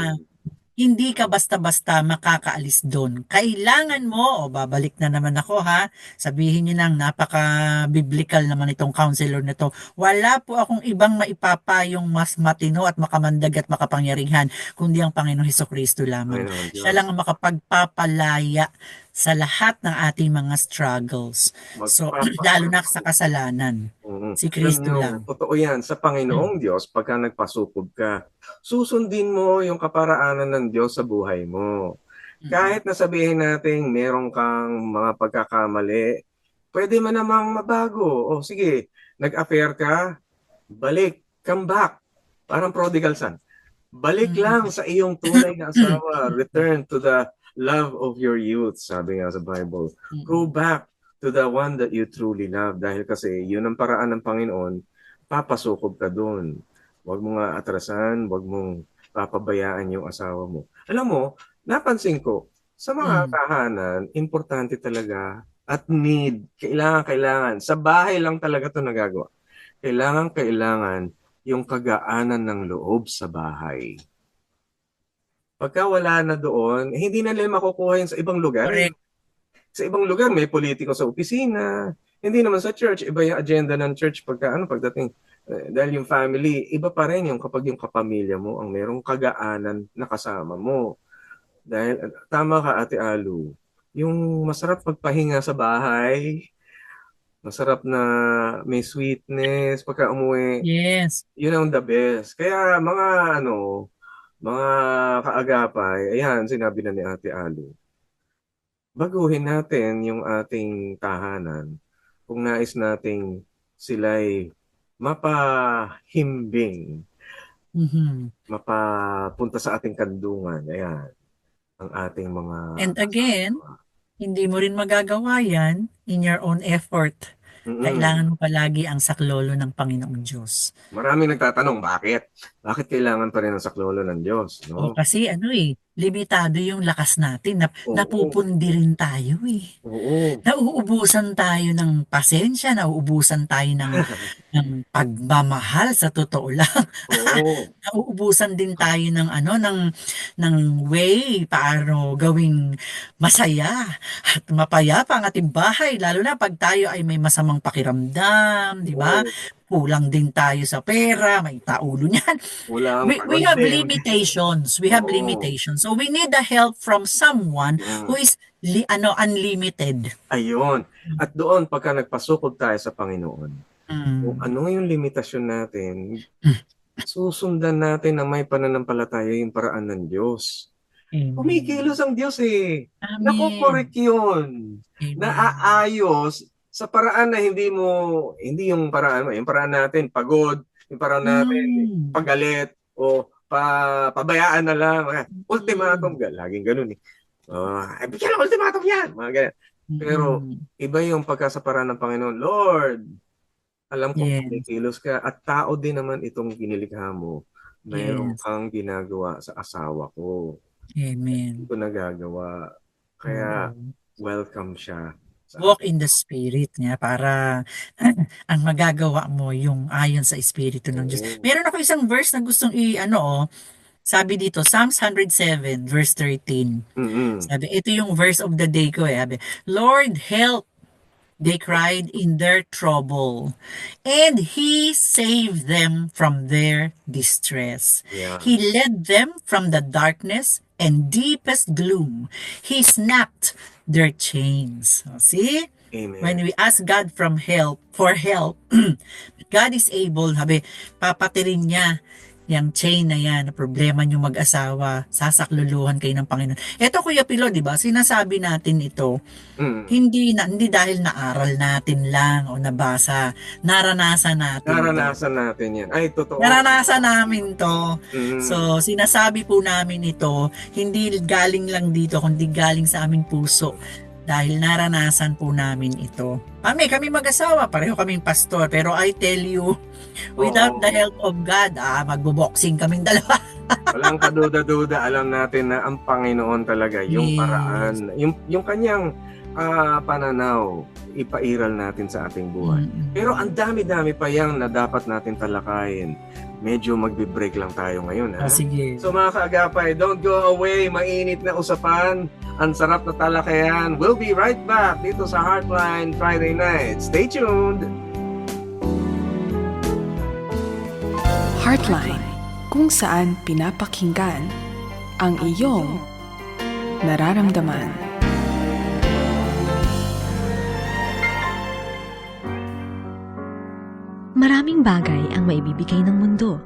hindi ka basta-basta makakaalis doon. Kailangan mo, babalik na naman ako ha, sabihin niyo nang napaka-biblical naman itong counselor na to. Wala po akong ibang maipapayong mas matino at makamandag at makapangyarihan, kundi ang Panginoong Hesukristo lamang. Panginoon Siya Diyos. lang ang makapagpapalaya sa lahat ng ating mga struggles. So, lalo na sa kasalanan. Oo. Si Alam Kristo nyo, lang. totoo yan. Sa Panginoong Diyos, pagka nagpasukod ka, susundin mo yung kaparaanan ng Diyos sa buhay mo. Mm-mm. Kahit na sabihin natin meron kang mga pagkakamali, pwede man namang mabago. O sige, nag-affair ka, balik, come back. Parang prodigal son. Balik lang sa iyong tunay na asawa. Return to the love of your youth, sabi nga sa Bible. Go back to the one that you truly love. Dahil kasi yun ang paraan ng Panginoon, papasukob ka doon. Huwag mo nga atrasan, huwag mong papabayaan yung asawa mo. Alam mo, napansin ko, sa mga tahanan, importante talaga at need, kailangan. Sa bahay lang talaga ito nagagawa. Kailangan yung kagaanan ng loob sa bahay. Pagka wala na doon, hindi na nila makukuha yun sa ibang lugar. Correct. Sa ibang lugar, may politiko sa opisina. Hindi naman sa church. Iba yung agenda ng church pagdating. Dahil yung family, iba pa rin yung kapag yung kapamilya mo ang merong kagaanan na kasama mo. Dahil, tama ka, Ate Alu, yung masarap magpahinga sa bahay, masarap na may sweetness pagka umuwi, Yes. yun ang the best. Kaya mga kaagapay, ayan, sinabi na ni Ate Alu, baguhin natin yung ating tahanan kung nais nating sila'y mapahimbing, mapapunta sa ating kandungan. Ayan, ang ating mga... And again, hindi mo rin magagawa yan in your own effort. Kailangan mo palagi ang saklolo ng Panginoong Diyos. Maraming nagtatanong, bakit? Bakit kailangan pa rin ang saklolo ng Diyos? No? Kasi limitado yung lakas natin. Napupundi rin tayo Oo. Nauubusan tayo ng pasensya, nauubusan tayo ng pagmamahal sa totoo lang. Oo. Nauubusan din tayo ng way paano gawing masaya at mapayapa ang ating bahay, lalo na pag tayo ay may masamang pakiramdam, di ba? Kulang din tayo sa pera, may taulo niyan. We have limitations. We have limitations. So we need the help from someone who is unlimited. Ayun. At doon, pagka nagpasukod tayo sa Panginoon, kung ano yung limitasyon natin, susundan natin na may pananampalataya yung paraan ng Diyos. Kumikilos ang Diyos Nakukorek yun. Naaayos sa paraan na hindi yung paraan natin pagod, yung paraan natin pagalit o pabayaan na lang. Ultimatum, laging ganun bigyan ng ultimatum yan. Mga ganyan. Pero iba yung pagkasaparaan ng Panginoon. Lord, alam ko kumikilos ka at tao din naman itong ginilikha mo. Mayroon kang ginagawa sa asawa ko. Amen. Hindi ko nagagawa. Kaya welcome siya. Walk in the Spirit niya para ang magagawa mo yung ayon sa Espiritu ng Diyos. Meron ako isang verse na gustong sabi dito, Psalms 107 verse 13. Sabi, ito yung verse of the day ko Sabi, Lord, help! They cried in their trouble, and He saved them from their distress. Yeah. He led them from the darkness and deepest gloom. He snapped their chains. See? Amen. When we ask God for help, God is able, papatirin niya yung chain na yan, na problema nyo mag-asawa, sasakluluhan kayo ng Panginoon. Ito, Kuya Pilo, di ba? Sinasabi natin ito, hindi dahil naaral natin lang o nabasa, naranasan natin. Naranasan natin yan. Ay, totoo. Naranasan namin to. So, sinasabi po namin ito, hindi galing lang dito, kundi galing sa aming puso. Dahil naranasan po namin ito. Kami mag-asawa, pareho kaming pastor. Pero I tell you, without the help of God, magbo-boxing kaming dalawa. Walang kaduda-duda. Alam natin na ang Panginoon talaga, yung paraan, yung kanyang pananaw, ipairal natin sa ating buhay. Pero ang dami-dami pa yang na dapat natin talakayin. Medyo magbe-break lang tayo ngayon. Sige. So mga kaagapay, don't go away. Mainit na usapan. Ang sarap na talakayan. We'll be right back dito sa Heartline Friday Night. Stay tuned! Heartline, kung saan pinapakinggan ang iyong nararamdaman. Maraming bagay ang maibibigay ng mundo.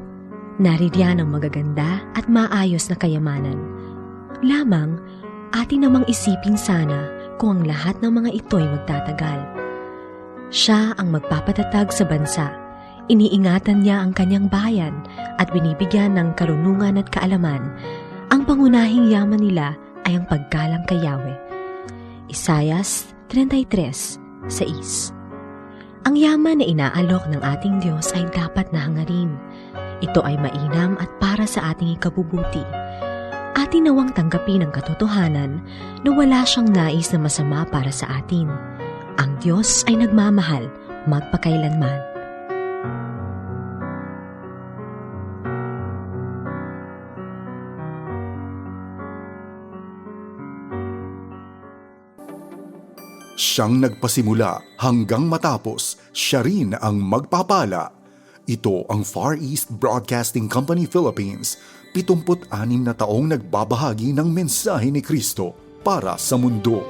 Naririyan ang magaganda at maayos na kayamanan. Lamang, atin namang isipin sana kung ang lahat ng mga ito'y magtatagal. Siya ang magpapatatag sa bansa. Iniingatan niya ang kanyang bayan at binibigyan ng karunungan at kaalaman. Ang pangunahing yaman nila ay ang paggalang kay Yahweh. Isaias 33:6. Ang yaman na inaalok ng ating Diyos ay dapat na hangarin. Ito ay mainam at para sa ating ikabubuti. Atin nawang tanggapin ang katotohanan na wala siyang nais na masama para sa atin. Ang Diyos ay nagmamahal magpakailanman. Siyang nagpasimula hanggang matapos, siya rin ang magpapala. Ito ang Far East Broadcasting Company Philippines, 76 na taong nagbabahagi ng mensahe ni Kristo para sa mundo.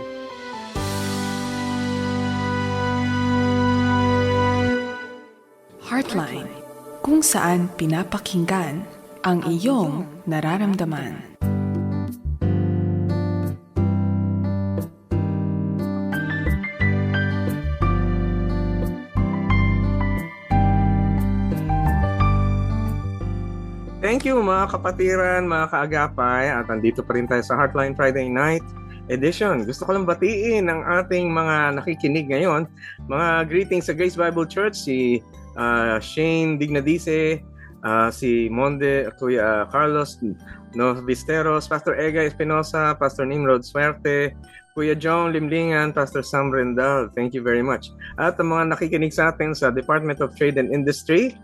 Heartline, kung saan pinapakinggan ang iyong nararamdaman. Thank you mga kapatiran, mga kaagapay, at andito pa rin tayo sa Heartline Friday Night Edition. Gusto ko lang batiin ang ating mga nakikinig ngayon. Mga greetings sa Grace Bible Church, si Shane Dignadice, si Monde, Kuya Carlos Novisteros, Pastor Ega Espinosa, Pastor Nimrod Suerte, Kuya John Limlingan, Pastor Sam Rendal. Thank you very much. At ang mga nakikinig sa atin sa Department of Trade and Industry,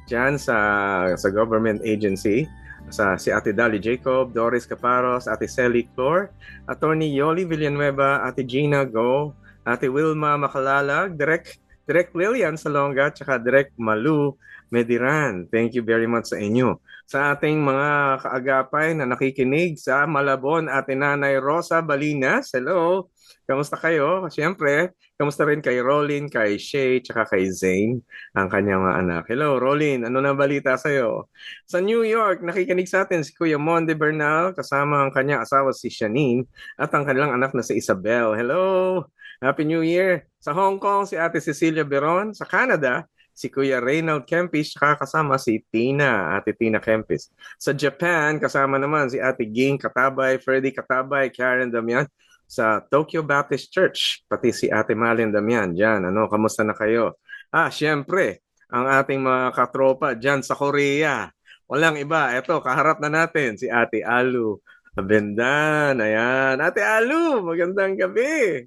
dyan sa government agency, si Ate Dali Jacob, Doris Caparos, Ate Sally Clor, Attorney Yoli Villanueva, Ate Gina Go, Ate Wilma Makalalag, Direk Lilian Salonga, tsaka Direk Malu Mediran. Thank you very much sa inyo. Sa ating mga kaagapay na nakikinig sa Malabon, Ate Nanay Rosa Balinas, hello! Kamusta kayo? Siyempre, kamusta rin kay Rolin, kay Shay, tsaka kay Zane, ang kanyang mga anak. Hello, Rolin, ano na balita sa'yo? Sa New York, nakikinig sa atin si Kuya Monde Bernal, kasama ang kanyang asawa si Shanine, at ang kanilang anak na si Isabel. Hello! Happy New Year! Sa Hong Kong, si Ate Cecilia Beron. Sa Canada, si Kuya Reynald Kempis, tsaka kasama si Tina, Ate Tina Kempis. Sa Japan, kasama naman si Ate Ging Katabay, Freddy Katabay, Karen Damian, sa Tokyo Baptist Church, pati si Ate Malin Damian dyan. Kamusta na kayo? Siyempre, ang ating mga katropa dyan sa Korea. Walang iba. Eto, kaharap na natin si Ate Alu Abendan. Ayan. Ate Alu, magandang gabi.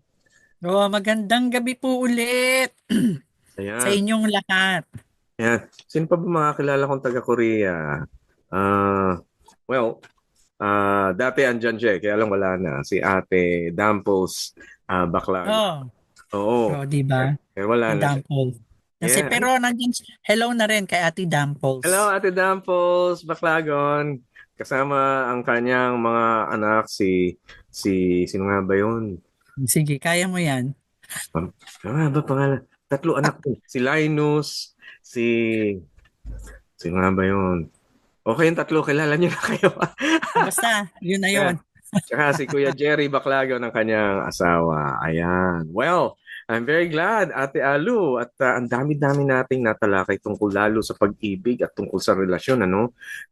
Magandang gabi po ulit Ayan. sa inyong lahat. Ayan. Sino pa ba makakilala kong taga-Korea? Dati andyan siya, kaya lang wala na. Si Ate Dampos Baclaga. Oo. Di ba? Wala na. Dampos. Kasi Yeah. pero nandiyan, hello na rin kay Ate Dampos. Hello, Ate Dampos Baclagon. Kasama ang kanyang mga anak, sino nga ba yun? Sige, kaya mo yan. Ano nga ba pangalan? 3 anak ko. Si Linus, sino nga ba yun? Okay, yung 3, kilala niyo na kayo. Basta, yun na yun. Tsaka si Kuya Jerry Baclago ng kanyang asawa. Ayan. Well, I'm very glad, Ate Alu, at ang dami-dami nating natalakay tungkol lalo sa pag-ibig at tungkol sa relasyon,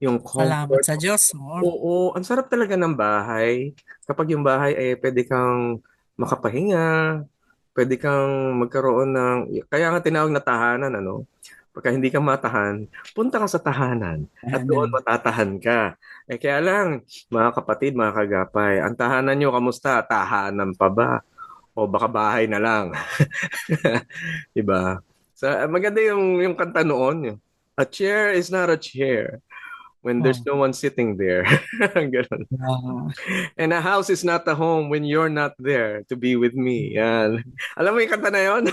Yung Salamat comfort. sa Diyos. Oo, ang sarap talaga ng bahay. Kapag yung bahay pwede kang makapahinga, pwede kang magkaroon ng, kaya nga tinawag na tahanan, Pagka hindi ka matahan, punta ka sa tahanan at doon matatahan ka. Kaya lang, mga kapatid, mga kagapay, ang tahanan nyo, kamusta? Tahanan pa ba? O baka bahay na lang. Diba? Maganda yung kanta noon. A chair is not a chair when there's no one sitting there. Ganun. And a house is not a home when you're not there to be with me. Yan. Alam mo yung kanta na yun?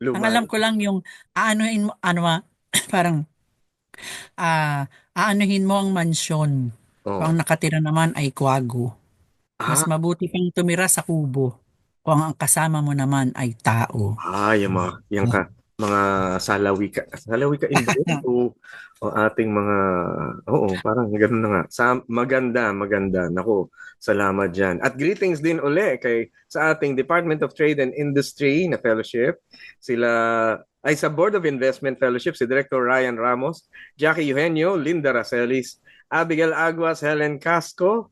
Ang alam ko lang yung aanuhin mo, parang aanuhin mo ang mansyon. Kung ang nakatira naman ay kwago. Mas mabuti pang tumira sa kubo kung ang kasama mo naman ay tao. Yung mga mga salawika in o ating mga, oo, parang gano'n na nga. Maganda. Naku, salamat dyan. At greetings din uli sa ating Department of Trade and Industry na fellowship. Sa Board of Investment Fellowship, si Director Ryan Ramos, Jackie Eugenio, Linda Racelis, Abigail Aguas, Helen Casco,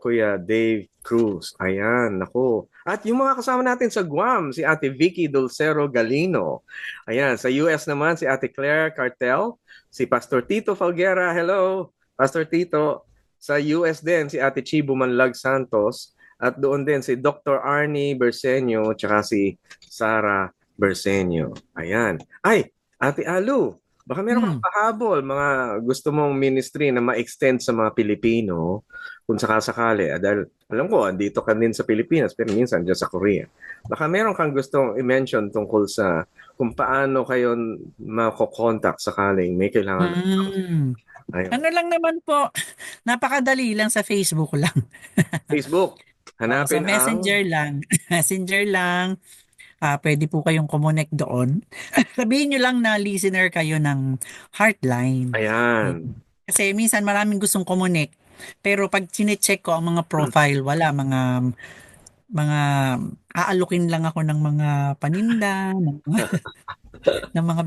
Kuya Dave Cruz. Ayan, nako. At yung mga kasama natin sa Guam, si Ate Vicky Dulcero Galino. Ayan, sa US naman, si Ate Claire Cartel, si Pastor Tito Falguera. Hello, Pastor Tito. Sa US din, si Ate Chibu Manlag Santos. At doon din si Dr. Arnie Bersenio, tsaka si Sara Bersenio. Ayan. Ay, Ate Alu, baka meron kang pahabol, mga gusto mong ministry na ma-extend sa mga Pilipino kung sakasakali. Dahil alam ko, andito ka din sa Pilipinas, pero minsan dyan sa Korea. Baka meron kang gustong i-mention tungkol sa kung paano kayo mako-contact sakaling may kailangan. Ayun. Ano lang naman po, napakadali lang sa Facebook lang. Facebook. Hanapin sa Messenger lang. Messenger lang. Pwede po kayong connect doon. Sabihin nyo lang na listener kayo ng Heartline. Ayan. Kasi minsan maraming gustong connect. Pero pag sinecheck ko ang mga profile, wala. Mga aalukin lang ako ng mga paninda, ng mga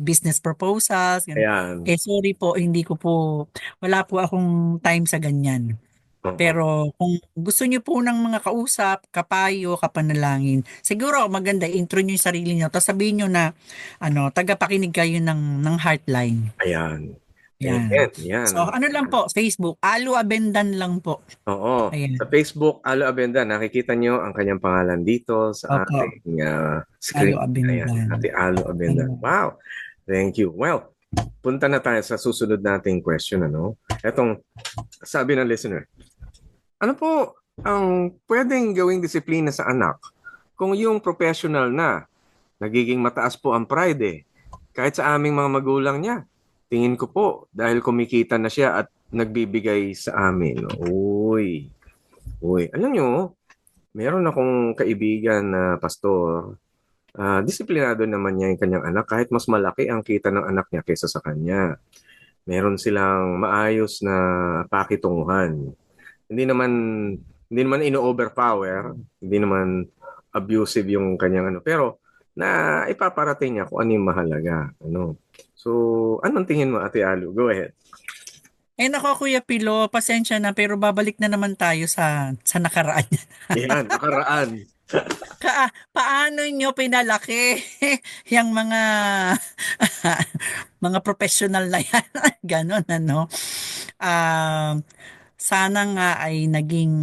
business proposals. Ayan. Sorry po, wala po akong time sa ganyan. Pero kung gusto niyo po ng mga kausap, kapayo, kapanalangin, siguro maganda intro niyo yung sarili niyo. Tapos sabihin niyo na tagapakinig kayo ng Heartline. Ayan. Yan. Yan. So ano lang po, Facebook, Alu Abendan lang po. Oo. Ayan. Sa Facebook, Alu Abendan, nakikita niyo ang kanyang pangalan dito sa ating screen. Alu Abendan. Ayan, Ate Alu Abendan. Wow. Thank you. Well, punta na tayo sa susunod nating question. Etong sabi ng listener, ano po ang pwedeng gawing disiplina sa anak kung yung professional na nagiging mataas po ang pride kahit sa aming mga magulang niya? Tingin ko po dahil kumikita na siya at nagbibigay sa amin. Uy. Alam nyo, meron akong kaibigan na pastor. Disiplinado naman niya yung kanyang anak kahit mas malaki ang kita ng anak niya kaysa sa kanya. Meron silang maayos na pakitunguhan. Hindi naman ino-overpower, hindi naman abusive yung kanyang pero na ipaparating niya kung ano yung mahalaga. So, anong tingin mo, Ate Alu? Go ahead. Nako, Kuya Pilo, pasensya na pero babalik na naman tayo sa nakaraan. Yan, nakaraan. Paano nyo pinalaki yung mga professional na yan? Ganon, sana nga ay naging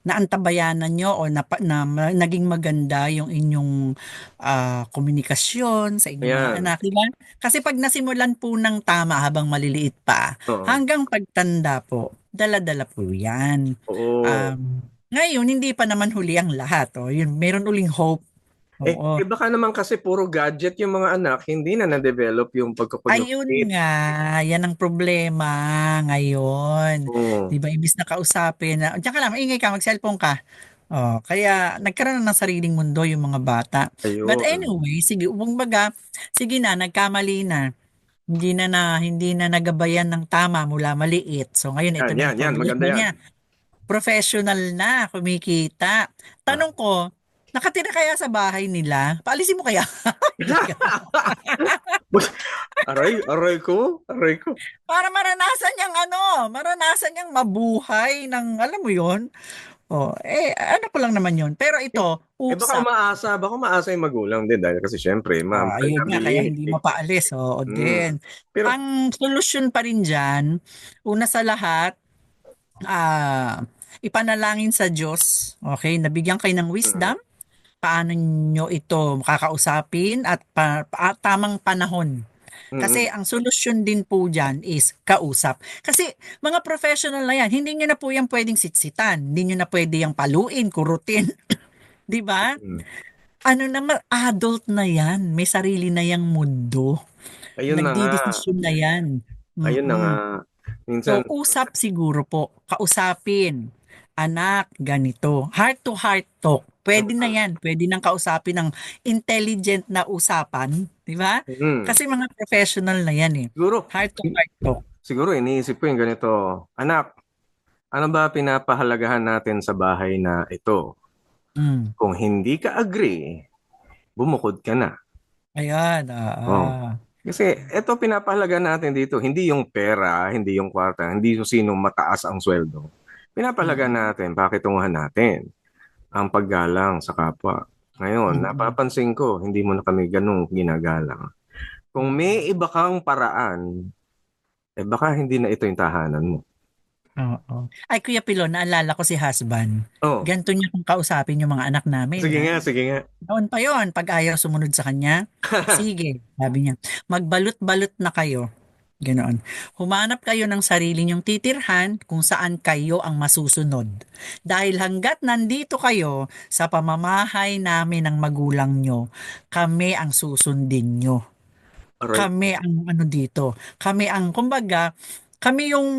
naantabayanan nyo o naging maganda yung inyong komunikasyon sa inyong mga anak, diba? Kasi pag nasimulan po ng tama habang maliliit pa, hanggang pagtanda po, dala-dala po yan. Ngayon, hindi pa naman huli ang lahat. Meron uling hope. Baka naman kasi puro gadget yung mga anak, hindi na na-develop yung pagkakulong. Ayun nga, yan ang problema ngayon. Diba, imbis na kausapin, diyan ka lang, maingay ka, mag-cellphone ka. Kaya nagkaroon na ng sariling mundo yung mga bata. Ayun. But anyway, sige na, nagkamali na. Hindi na nagabayan ng tama mula maliit. So ngayon, ito na yung maganda yan. Professional na, kumikita. Tanong ko, nakatira kaya sa bahay nila? Paalisin mo kaya? Aray ko. Para maranasan niyang mabuhay ng, alam mo yon. Ano ko lang naman yon. Pero ito, baka umaasa yung magulang din dahil kasi syempre, ayun nga, kaya hindi mapaalis. Din. Pero, ang solusyon pa rin dyan, una sa lahat, ipanalangin sa Diyos. Okay, nabigyan kayo ng wisdom. Paano nyo ito makakausapin at tamang panahon. Kasi ang solusyon din po dyan is kausap. Kasi mga professional na yan, hindi nyo na po yan pwedeng sitsitan. Hindi nyo na pwede yung paluin, kurutin. Di ba? Adult na yan. May sarili na yang mundo. Nagdidesisyon na yan. Ayun na nga. Minsan, so, usap siguro po. Kausapin. Anak, ganito. Heart to heart talk. Pwede na yan. Pwede nang kausapin ng intelligent na usapan. Di ba? Mm. Kasi mga professional na yan eh. Siguro, Heart to heart talk. siguro iniisip ko yung ganito, anak, ano ba pinapahalagahan natin sa bahay na ito? Mm. Kung hindi ka agree, bumukod ka na. Ayan. Oh. Kasi ito pinapahalagahan natin dito, hindi yung pera, hindi yung kwarta, hindi yung sinong mataas ang sweldo. Pinapahalagahan natin, pakitunguhan natin ang paggalang sa kapwa. Ngayon, napapansin ko, hindi mo na kami ganun ginagalang. Kung may iba kang paraan, baka hindi na ito yung tahanan mo. Oo. Ay, Kuya Pilo, naalala ko si husband. Oh, Ganito niya kung kausapin yung mga anak namin. sige Ha? nga, sige nga. Noon pa yon, pag ayaw sumunod sa kanya, sige, sabi niya, magbalot-balot na kayo. Ganoon. Humanap kayo ng sarili niyong titirhan kung saan kayo ang masusunod. Dahil hanggat nandito kayo sa pamamahay namin ng magulang nyo, kami ang susundin nyo. Alright. Kami ang ano dito. Kami ang, kumbaga, kami yung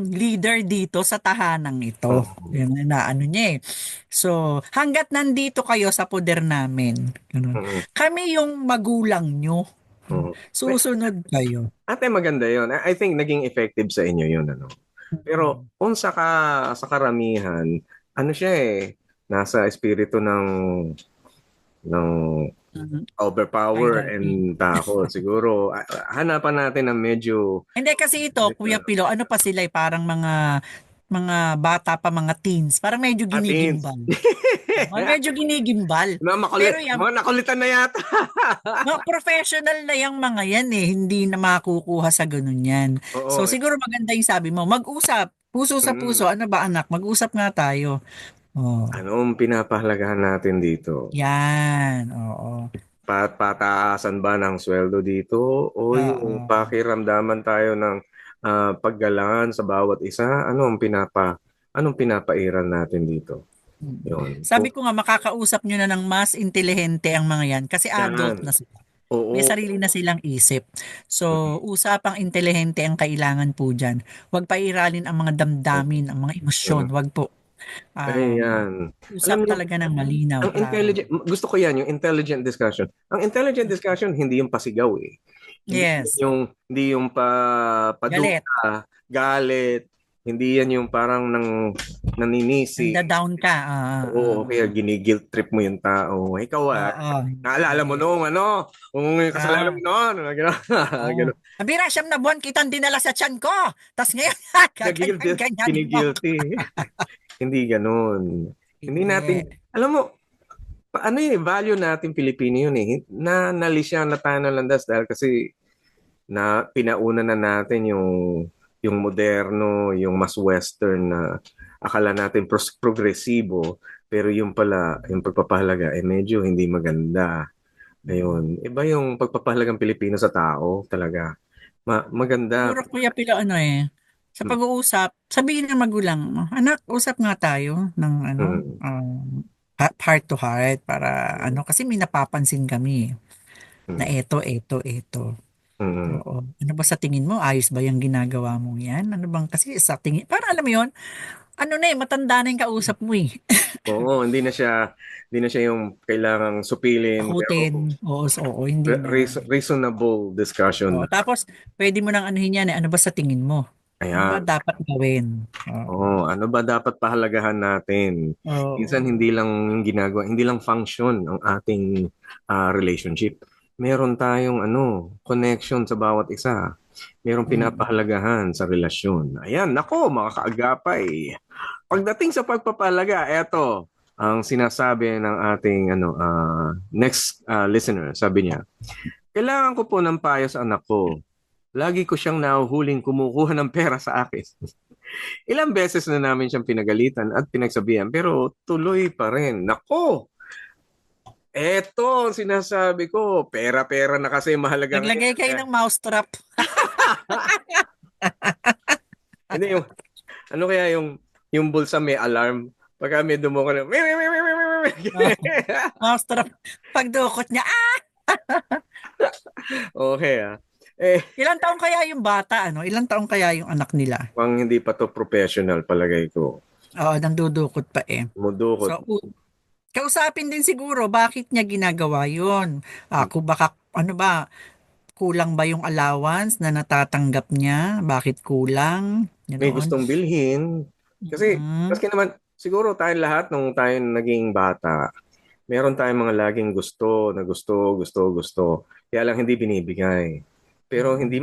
leader dito sa tahanang ito. Yun na ano niya eh. So, hanggat nandito kayo sa poder namin, ganun, kami yung magulang nyo. Susunod kayo. Ate, maganda yun. I think naging effective sa inyo yun. Ano? Pero kung sa karamihan, ano siya eh, nasa espiritu ng overpower and takot. Siguro, hanapan natin ng medyo... Hindi kasi ito, Kuya Pilo, ano pa sila eh, parang mga bata pa, mga teens. Parang medyo ginigimbal. Medyo ginigimbal. Pero yan, mga nakulitan na yata. mga professional na yung mga yan eh. Hindi na makukuha sa ganun yan. Oo. So siguro maganda yung sabi mo, mag-usap. Puso sa puso. Ano ba anak? Mag-usap nga tayo. Oh. Anong pinapahalagahan natin dito? Yan. Oo. Pataasan ba ng sweldo dito? O yung pakiramdaman tayo ng paggalangan sa bawat isa? Anong pinapairal natin dito? Yun. Sabi ko nga, makakausap nyo na ng mas intelihente ang mga yan kasi adult na sila. Oo. May sarili na silang isip. So, usapang intelihente ang kailangan po dyan. Huwag pairalin ang mga damdamin, ang mga emosyon. Huwag po. Ayan. Usap talaga ng malinaw. Ang intelligent, gusto ko yan, yung intelligent discussion. Ang intelligent discussion, hindi yung pasigaw eh. Yes. Hindi yung paduka, galit. Hindi yan yung parang naninisi. Nanda-down ka. Oo, kaya gini-guilt trip mo yung tao. Ikaw naalala mo noong kung kasalanan mo noon. Gano'n. Abira, 9 na buwan kitang dinala sa tiyan ko. Tapos ngayon, ganyan. Gini-guilty. Hindi ganun. Hindi natin, alam mo, ano yung value natin Pilipino yun eh. Nalisya na tayo ng landas dahil kasi pinauna na natin yung moderno, yung mas western na akala natin progresibo, pero yung pala, yung pagpapahalaga, medyo hindi maganda. Ayun. Iba yung pagpapahalagang Pilipino sa tao talaga. Maganda. Puro Kuya Pilo sa pag-uusap, sabihin ng magulang, anak, usap nga tayo ng heart to heart para kasi may napapansin kami na eto. Oo. Ano ba sa tingin mo? Ayos ba yung ginagawa mo yan? Ano bang kasi sa tingin, para alam mo yun, matanda na yung kausap mo eh. Oo, hindi na siya yung kailangang supilin. Akutin. Oo, hindi na. Reasonable discussion. Tapos, pwede mo nang anuhin yan ano ba sa tingin mo? Ayan. Ano ba dapat gawin? Ano ba dapat pahalagahan natin? Minsan hindi lang yung ginagawa, hindi lang function ang ating relationship. Meron tayong connection sa bawat isa. Merong pinapahalagahan sa relasyon. Ayan, nako mga kaagapay. Pagdating sa pagpapahalaga, eto ang sinasabi ng ating next listener. Sabi niya, kailangan ko po ng payo sa anak ko. Lagi ko siyang nahuhuling kumukuha ng pera sa akin. Ilang beses na namin siyang pinagalitan at pinagsabihan pero tuloy pa rin. Nako! Eto, sinasabi ko, pera-pera na kasi mahalaga. Naglagay kayo ng mousetrap. Hindi kaya yung bulsa may alarm? Pagka may dumuko na, mousetrap. Pagdukot niya, Okay ilang taong kaya yung bata, Ilang taong kaya yung anak nila? Pang hindi pa to professional palagay ko. Oo, nang dudukot pa eh. Mudukot. So, kausapin din siguro bakit niya ginagawa yun. Kung baka, ano ba, kulang ba yung allowance na natatanggap niya? Bakit kulang? May Ganoon. gustong bilhin. Kasi, Mm. maski naman, siguro tayong lahat nung tayo naging bata, meron tayong mga laging gusto, na gusto, gusto, gusto. Kaya lang hindi binibigay. Pero hindi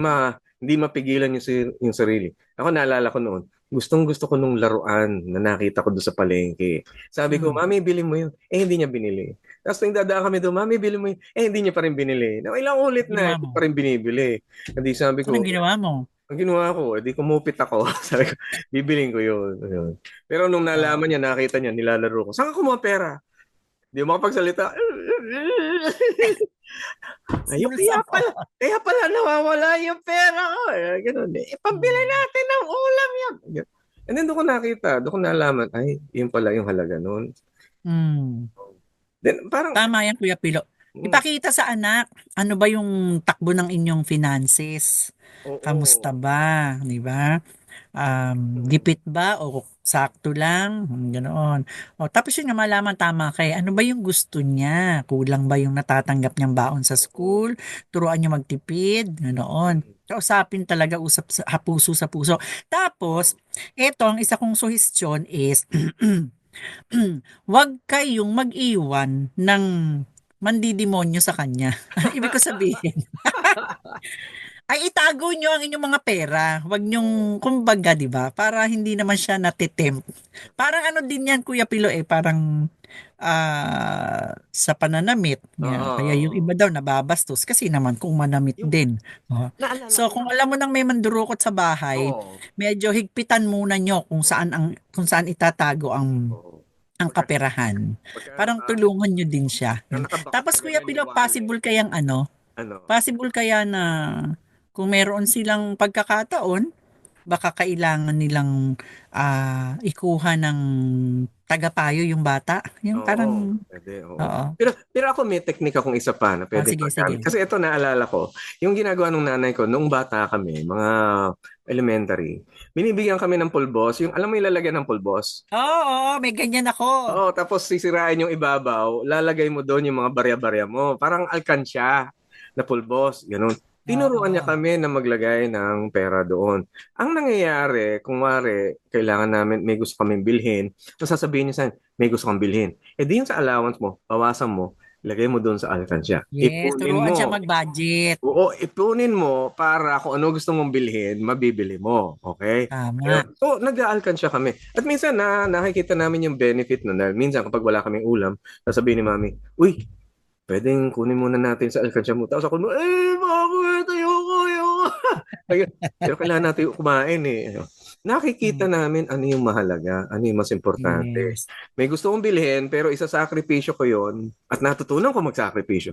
mapigilan yung sarili. Ako naalala ko noon, gustong gusto ko nung laruan na nakita ko doon sa palengke. Sabi ko, Mm. Mami, bili mo yun. Hindi niya binili. Tapos nung dadaan kami doon, Mami, bili mo yun. Hindi niya pa rin binili. Na ilang ulit na, Ginawa hindi mo? pa rin binibili. Hindi sabi ko, Anong ginawa mo? ang ginawa ko, edi kumupit ako. Sabi ko, bibiling ko yun. Ayun. Pero nung Ah, nalaman niya, nakita niya, nilalaro ko. Saan ka kumuha pera? Hindi mo makapagsalita. Ayun, bulsa mo. kaya pala nawawala yung pera ko. Ganun eh. Pambili natin ng ulam yan. And then doon ko nakita, doon ko nalaman, ay, yun pala yung halaga nun. Mm. Then parang, Tama yan, Kuya Pilo. mm, Ipakita sa anak, ano ba yung takbo ng inyong finances? Kamusta oo. ba? Di ba? Gipit ba o sakto lang? Ganoon. O, tapos yun nga malaman tama kay ano ba yung gusto niya? Kulang ba yung natatanggap niyang baon sa Oo. school? Turuan niya magtipid? Ganoon. Kausapin talaga usap puso sa puso. Tapos, eto ang isa kong suhestyon is wag kayong mag-iwan ng mandidemonyo sa kanya. Ano ibig ko sabihin? Ay itago nyo ang inyong mga pera. Huwag nyong, kumbaga, di ba? Para hindi naman siya natitempt. Parang ano din yan, Kuya Pilo, parang sa pananamit. Yeah. Kaya yung Oo. iba daw nababastos kasi naman kung manamit Yung, din. Oh. naalala So ko kung na. alam mo nang may mandurukot sa bahay, Oo. medyo higpitan muna nyo kung saan itatago Oo. ang Pagka, kaperahan. pagka Parang tulungan nyo din siya. nakabakas Tapos sa Kuya ganyan ni Pilo, Wale. Ano? possible kaya na kung meron silang pagkakataon, baka kailangan nilang ikuha ng tagapayo yung bata. Yung Oo, parang, pwede, oo. oo. Pero ako may teknik akong isa pa na pwedeng Sige, magamit. sige. Kasi ito naalala ko, yung ginagawa ng nanay ko noong bata kami, mga elementary, binibigyan kami ng pulbos, yung alam mo yung lalagyan ng pulbos. Oo, may ganyan ako. Oo, tapos sisirain yung ibabaw, lalagay mo doon yung mga barya-barya mo. Parang alkansya na pulbos, ganun. Tinuruan niya Oo. kami na maglagay ng pera doon. Ang nangyayari, kung wari, kailangan namin, may gusto kaming bilhin, so sasabihin niya sa akin, may gusto kang bilhin. Eh di yun sa allowance mo, bawasan mo, lagay mo doon sa alkansya. Yes, Ipunin turuan siya mo. mag-budget. Oo, ipunin mo para kung ano gusto mong bilhin, mabibili mo. Okay? Tama. Ayun. So, nag-aalkansya kami. At minsan nakikita namin yung benefit nun. Dahil minsan kapag wala kaming ulam, sasabihin ni Mami, uy, pwedeng kunin muna natin sa alkansya mo. Tapos ako, bakit? Ayoko. Pero kailangan natin kumain eh. Nakikita Mm. namin ano yung mahalaga, ano yung mas importante. Yes. May gusto kong bilhin, pero isasakripisyo ko yon at natutunan ko magsakripisyo.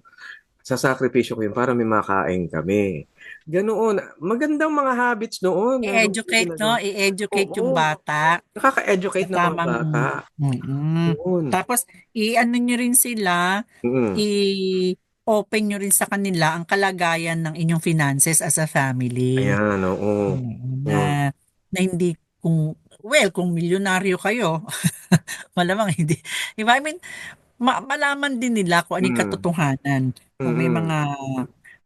Sasakripisyo ko yun para may makain kami. Ganoon. Magandang mga habits noon. I-educate, no? I-educate yung Oo. bata sa Nakaka-educate ng mga tamang bata. mm. Yun. Tapos i-ano nyo rin sila, Mm. i-open nyo rin sa kanila ang kalagayan ng inyong finances as a family. Ayan, oo. Na Mm. na hindi kung milyonaryo kayo, malamang hindi. Di ba? I mean, malaman din nila kung ano yung Mm. katotohanan. Kung Mm.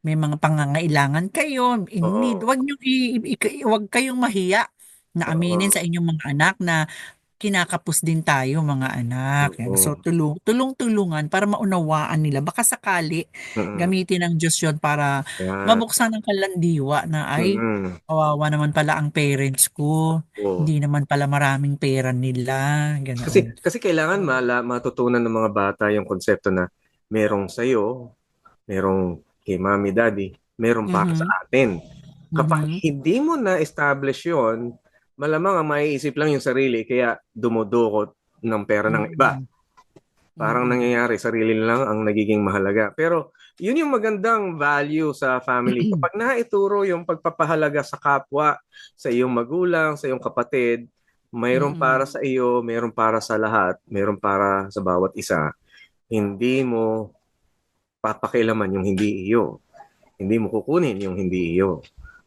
may mga pangangailangan kayo, in need, Oo. wag kayong mahiya na aminin Oo. sa inyong mga anak na kinakapos din tayo mga anak. Yan. So Oo. tulong-tulungan para maunawaan nila. Baka sakali Mm. gamitin ng Diyos yun para Ayan. mabuksan ng kalandiwa na ay Mm. kawawa naman pala ang parents ko. Oo. Hindi naman pala maraming pera nila. Ganoon. Kasi kailangan matutunan ng mga bata yung konsepto na merong sa'yo, merong kay mommy, daddy, meron para sa Mhm. atin. Kapag Mhm. hindi mo na-establish yon, malamang ang maiisip lang yung sarili, kaya dumudukot ng pera ng iba. Mm. Parang Mm. nangyayari, sarili lang ang nagiging mahalaga. Pero yun yung magandang value sa family. Kapag naituro yung pagpapahalaga sa kapwa, sa iyong magulang, sa iyong kapatid, mayroon para Mm. sa iyo, mayroon para sa lahat, mayroon para sa bawat isa. Hindi mo papakialaman yung hindi iyo. Hindi mo kukunin yung hindi iyo.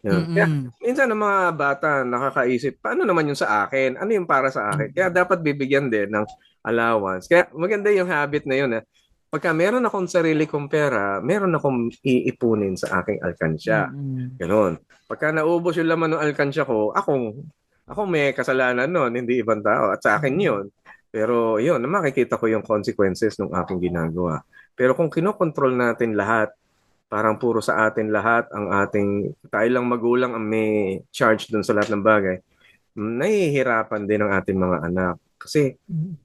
Yun. Kaya Mm. minsan ng mga bata nakakaisip, paano naman yung sa akin? Ano yung para sa akin? Kaya dapat bibigyan din ng allowance. Kaya maganda yung habit na yun. Pagka meron akong sarili kong pera, meron akong iipunin sa aking alkansya. Mm-mm. Ganon. Pagka naubos yung laman ng alkansya ko, ako may kasalanan nun, hindi ibang tao. At sa akin yun. Pero yun, makikita ko yung consequences ng aking ginagawa. Pero kung kinokontrol natin lahat, parang puro sa atin lahat, ang ating, tayo lang magulang ang may charge dun sa lahat ng bagay, nahihirapan din ang ating mga anak. Kasi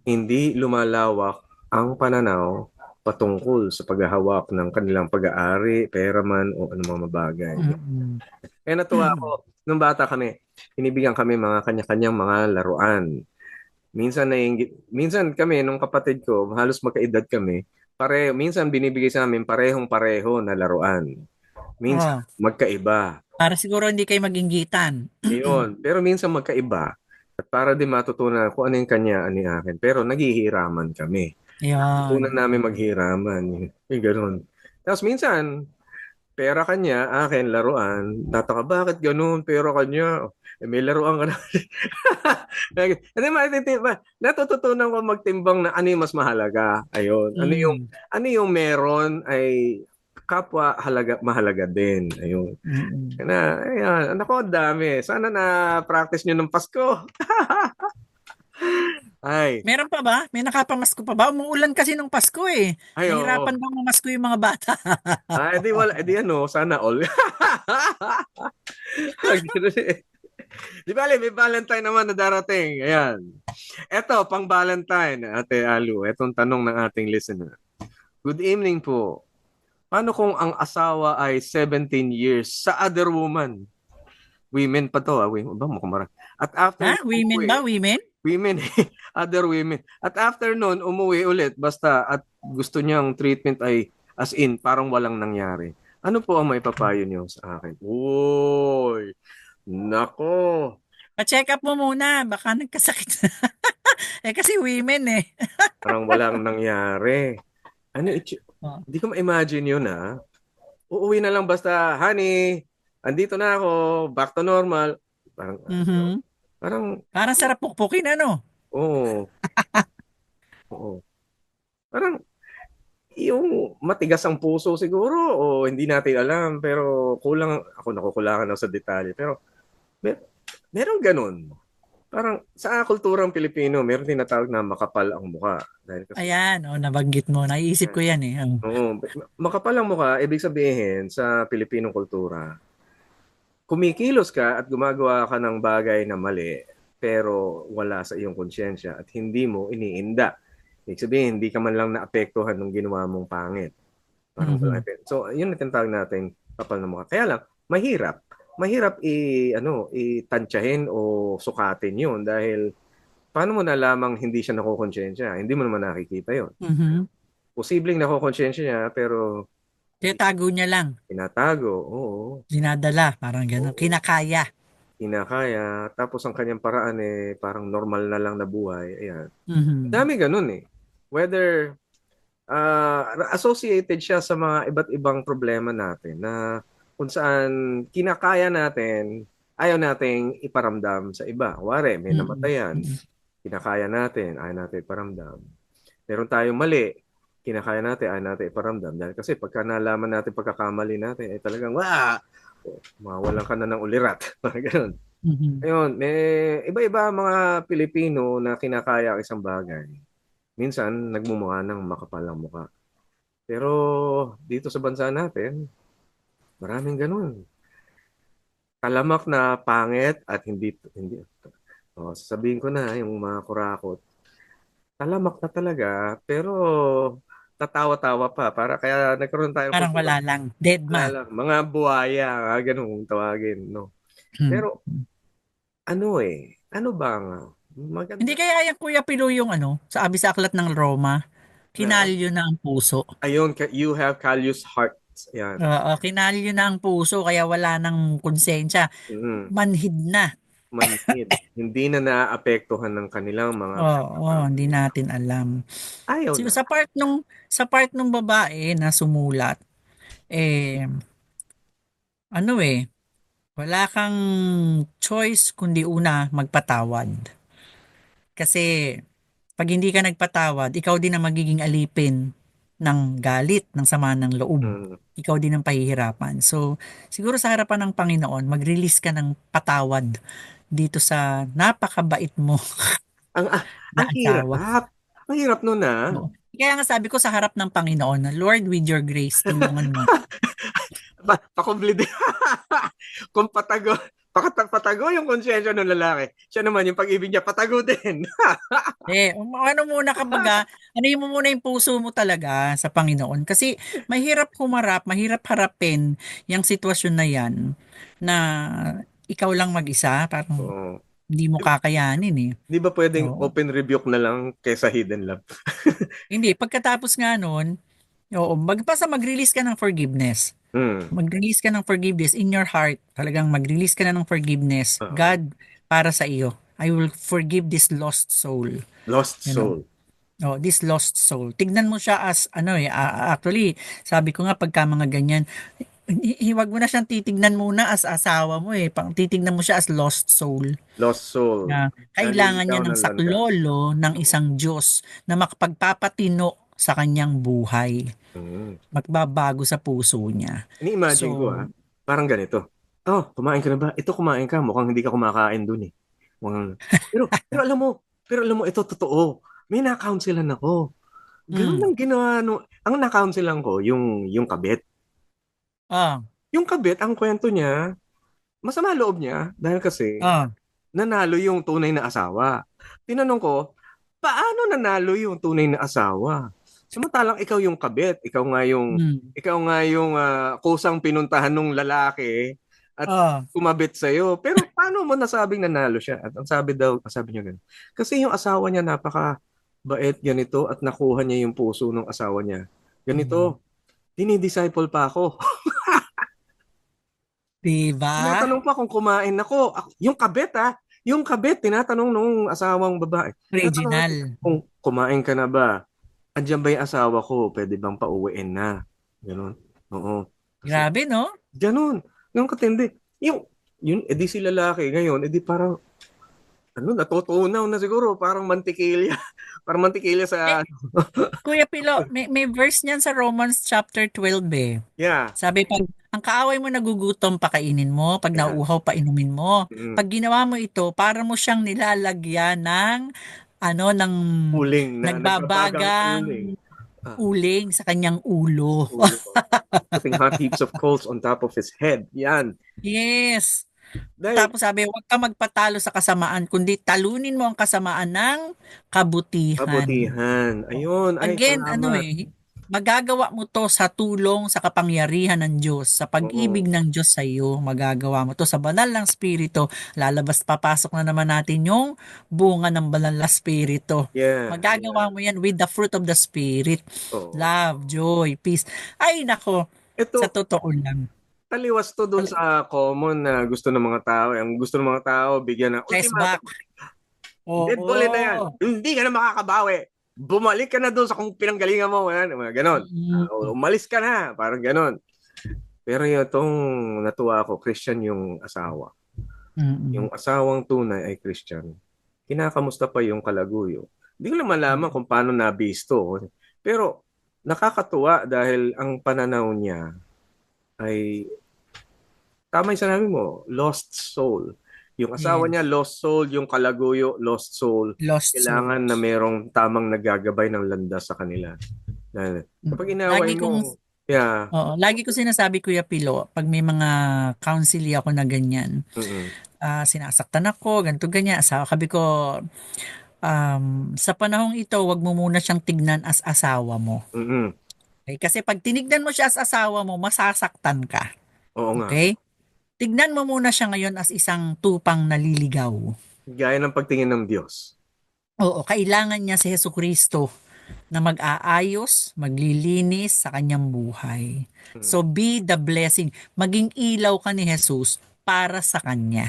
hindi lumalawak ang pananaw patungkol sa paghahawak ng kanilang pag-aari, pera man o anumang bagay. Mm-mm. Kaya natuwa ako, nung bata kami, binibigyan kami mga kanya-kanyang mga laruan. Minsan kami, nung kapatid ko, halos magkaedad kami, minsan binibigay sa amin parehong-pareho na laruan. Minsan Oh, magkaiba. para siguro hindi kayo maginggitan. Yun. Pero minsan magkaiba. At para din matutunan kung ano yung kanya, ano yung akin. Pero naghihiraman kami. Tutunan Yan. namin maghiraman. Yung ganun. Tapos minsan, pera kanya, akin, laruan. Tataka, bakit ganun? Pera kanya. May laruan ka na. Hindi, natututunan ko magtimbang na ano yung mas mahalaga. Ayun. Mm. Ano yung meron ay kapwa mahalaga din. Ayun. Mm-mm. Ayan. Nako, ang dami. Sana na-practice nyo ng Pasko. Ay. Meron pa ba? May nakapamasko pa ba? Umuulan kasi nung Pasko eh. Ay, oo. Nahirapan daw mamasko yung mga bata. Edi wala, edi ano, sana all. Ganun eh. Di bale, may Valentine naman na darating. Ayan. Eto, pang Valentine, Ate Alu. Etong tanong ng ating listener. Good evening po. Paano kung ang asawa ay 17 years sa other woman? Women pa to, women ba? Mukhang At after Ha? Women ba? Women? women, other women. At after nun, umuwi ulit. Basta, at gusto niyang treatment ay as in, parang walang nangyari. Ano po ang maipapayo niyo sa akin? Uy, nako. Pa-check up mo muna. Baka nagkasakit. Eh kasi women eh. Parang walang nangyari. Ano, Oh. hindi ko ma-imagine yun Uuwi na lang basta, honey, andito na ako, back to normal. Parang, Mhm. parang, Parang sarap pukpukin ano? oo, oo. Parang, yung matigas ang puso siguro o hindi natin alam pero ako nakukulangan lang sa detalye pero meron ganun. Parang sa kulturang Pilipino, meron tinatawag na makapal ang mukha. Dahil kasi, Ayan, nabanggit mo. Naiisip ko yan eh. oo, makapal ang mukha, ibig sabihin sa Pilipinong kultura, kumikilos ka at gumagawa ka ng bagay na mali, pero wala sa iyong konsyensya at hindi mo iniinda. Ibig sabihin, hindi ka man lang naapektuhan ng ginawa mong pangit. Parang Mhm. so, yun ang tinatawag natin kapal ng mukha. Kaya lang, mahirap. Mahirap itantyahin o sukatin yun dahil paano mo nalamang hindi siya nakukonsensya? Hindi mo naman nakikita yun. Mhm. Posibleng nakukonsensya niya pero Tinatago niya lang. tinatago. Oo. Dinadala. Parang gano'n. Oo. Kinakaya. Kinakaya. Tapos ang kanyang paraan parang normal na lang na buhay. Ayan. Mhm. Dami ganun Whether associated siya sa mga iba't ibang problema natin na kung saan kinakaya natin, ayaw nating iparamdam sa iba. Wari, may Mm. namatayan, Mm. kinakaya natin, ayaw natin iparamdam. Meron tayong mali, kinakaya natin, ayaw natin iparamdam. Dahil kasi pagka nalaman natin pagkakamali natin, ay talagang, mawalan ka na ng ulirat. Ganun. Mhm. Ayun, may iba-iba mga Pilipino na kinakaya ang isang bagay. Minsan, nagmumukha ng makapal ang mukha. Pero dito sa bansa natin, maraming ganun. Talamak na pangit at hindi. Sasabihin ko na yung mga kurakot. Talamak na talaga, pero tatawa-tawa pa. Para kaya nagkaroon tayong Parang kultura. wala lang. Deadma. Wala lang. Mga buhaya, ganun tawagin. No? Hmm. Pero ano ba nga? Hindi Maganda kaya yung Kuya Pilo yung sa Abi sa Aklat ng Roma, na, kinalyo na ang puso. ayun, you have callous hearts. Yan. Oo, kinalyo na ang puso kaya wala nang konsensya. Mm. Manhid na. Manhid. Hindi na naapektuhan ng kanilang mga Oo, hindi pagkakamali. natin alam. Ayaw na. Sa part nung babae na sumulat, eh wala kang choice kundi una magpatawad. Kasi Pag hindi ka nagpatawad, ikaw din ang magiging alipin ng galit, ng sama ng loob. Mm. Ikaw din ang pahihirapan. So, siguro sa harapan ng Panginoon, mag-release ka ng patawad dito sa napakabait mo Ang na ang asawa. hirap. Ang hirap nun, Oo. Kaya nga sabi ko sa harap ng Panginoon, Lord, with your grace, tulungan mo. Pakumbli din. Kung patago yung konsyensya ng lalaki, siya naman yung pag-ibig niya, patago din. Ano muna kapag, ano mo muna yung puso mo talaga sa Panginoon. Kasi mahirap humarap, mahirap harapin yung sitwasyon na yan na ikaw lang mag-isa, parang Oo. hindi mo kakayanin eh. Di ba pwedeng Oo. open rebuke na lang kaysa hidden love? Hindi, pagkatapos nga nun, oo, mag-release ka ng forgiveness. Mm. Mag-release ka ng forgiveness in your heart. Talagang mag-release ka na ng forgiveness. Oo. God, para sa iyo, I will forgive this lost soul. Lost You know? soul. Oh, this lost soul. Tignan mo siya as actually, sabi ko nga pagka mga ganyan, wag mo na siyang titignan muna as asawa mo eh. Titignan mo siya as lost soul. Lost soul. Na kailangan niya Nalilitaw ng ng saklolo ng isang Diyos na makapagpapatino sa kanyang buhay. Mm. Magbabago sa puso niya. Ini-imagine ko parang ganito. Oh, kumain ka na ba? Ito kumain ka, mukhang hindi ka kumakain dun eh. Pero alam mo ito totoo. May na-counselan ako. Ganun ang ginawa ang na-counselan ko yung kabit. Ah, Yung kabit, ang kwento niya, masama loob niya dahil kasi ah, nanalo yung tunay na asawa. Tinanong ko, paano nanalo yung tunay na asawa? Samantalang ikaw yung kabit, ikaw nga yung kusang pinuntahan ng lalaki at ah. kumabit sa'yo. Pero paano mo nasabing nanalo siya? At ang sabi niya ganun. Kasi yung asawa niya napaka-bait ganito at nakuha niya yung puso ng asawa niya. Ganito, dinidisciple pa ako. Diba? Tinatanong pa kung kumain ako. Yung kabit, tinatanong nung asawang babae. Original. Kung kumain ka na ba? Andiyan ba yung asawa ko? Pwede bang pauwiin na? Ganon. Oo. Grabe, no? Ganon. Yung katindi. Yun, edi si lalaki ngayon, edi parang, natutunaw na siguro. Parang mantikilya. Parang mantikilya sa, Kuya Pilo, may verse niyan sa Romans chapter 12 eh. yeah. Sabi pag ang kaaway mo nagugutom, pakainin mo. Pag Yeah. nauuhaw, painumin mo. Mm. Pag ginawa mo ito, para mo siyang nilalagyan ng ng Uling na, nagbabagang uling. uling sa kanyang ulo. Putting hot heaps of coals on top of his head. Yan. Yes. Dahil, Tapos sabi, huwag ka magpatalo sa kasamaan, kundi talunin mo ang kasamaan ng kabutihan. kabutihan. Ayun. Ay, Again, salamat. magagawa mo to sa tulong sa kapangyarihan ng Diyos, sa pag-ibig ng Diyos sa iyo, magagawa mo to sa banal ng Espiritu. Papasok na naman natin yung bunga ng banal na Espiritu. Yeah. Magagawa mo yan with the fruit of the Spirit. Oo. Love, joy, peace. Ay, nako, Ito, sa totoo lang. taliwas to dun sa common na gusto ng mga tao. Ang gusto ng mga tao, bigyan ng Press ultimatum. back. Oo. Dead bullet na yan. Hindi ka na makakabawi. Bumalik ka na doon sa kung pinanggalingan mo. Mga ganon. Umalis ka na. Parang ganon. Pero itong natuwa ako, Christian yung asawa. Yung asawang tunay ay Christian. Kinakamusta pa yung kalaguyo. Hindi ko na malaman kung paano nabisto. Pero nakakatuwa dahil ang pananaw niya ay tama yung sinabi mo, lost soul. Yung asawa niya, lost soul. Yung kalaguyo, lost soul. Kailangan na merong tamang nagagabay ng landas sa kanila. Kapag inaway mo, lagi ko sinasabi, Kuya Pilo, pag may mga counseling ako na ganyan, sinasaktan ako, ganito, ganyan. Sabi ko, sa panahong ito, wag mo muna siyang tignan as asawa mo. Okay? Kasi pag tinignan mo siya as asawa mo, masasaktan ka. Oo nga. Okay? Tignan mo muna siya ngayon as isang tupang naliligaw. Gaya ng pagtingin ng Diyos. Oo, kailangan niya si Jesucristo na mag-aayos, maglilinis sa kanyang buhay. So be the blessing. Maging ilaw ka ni Jesus para sa kanya.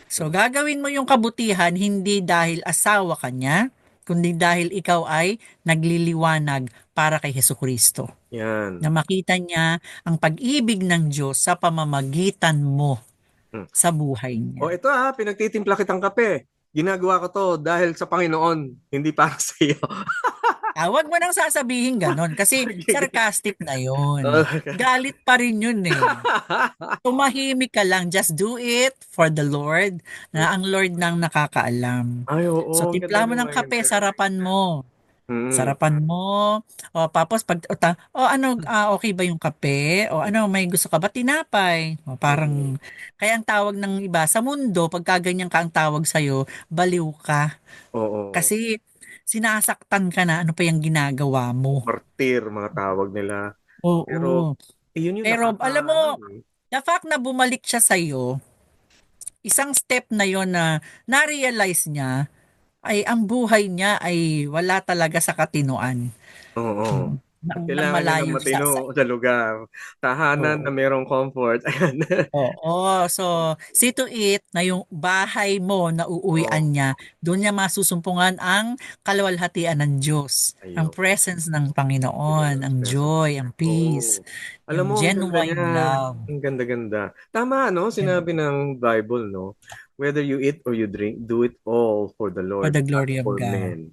So gagawin mo yung kabutihan hindi dahil asawa ka niya, kundi dahil ikaw ay nagliliwanag para kay Jesucristo. Yan. Na makita niya ang pag-ibig ng Diyos sa pamamagitan mo sa buhay niya. O ito pinagtitimpla kitang kape. ginagawa ko to dahil sa Panginoon, hindi para sa iyo. Wag mo nang sasabihin ganon kasi sarcastic na yun. Okay. Galit pa rin yun eh. Tumahimik ka lang. Just do it for the Lord na ang Lord nang nakakaalam. Ay, oo, So, ang ganda timpla mo ng ng kape, mindset. sarapan mo. Mm. Sarapan mo. O, tapos pag, okay ba yung kape? O ano, may gusto ka ba tinapay? O, Mm. parang, kaya ang tawag ng iba, sa mundo, pagka ganyan ka ang tawag sa'yo, baliw ka. Oo. Kasi, sinasaktan ka na, ano pa yung ginagawa mo? Martir, mga tawag nila. Pero, Oo. yun yung Pero, alam mo, nakaka, ano eh. the fact na bumalik siya sa'yo, isang step na yon na na-realize niya, ay ang buhay niya ay wala talaga sa katinoan. Oo. At Nang kailangan niya ng malayo sa matino sa lugar. Tahanan na oo. merong comfort. Ayan. Oo. So, see to it na yung bahay mo na uuwian Oo. niya, doon niya masusumpungan ang kaluwalhatian ng Diyos, ang Ayun. presence ng Panginoon, Diba? ang Present. joy, ang peace, Oo. Alam yung mo, ang ganda genuine niya. love. Ang ganda-ganda. Tama, no? And Sinabi ng Bible, no? Whether you eat or you drink, do it all for the for Lord, the not glory of for God. men.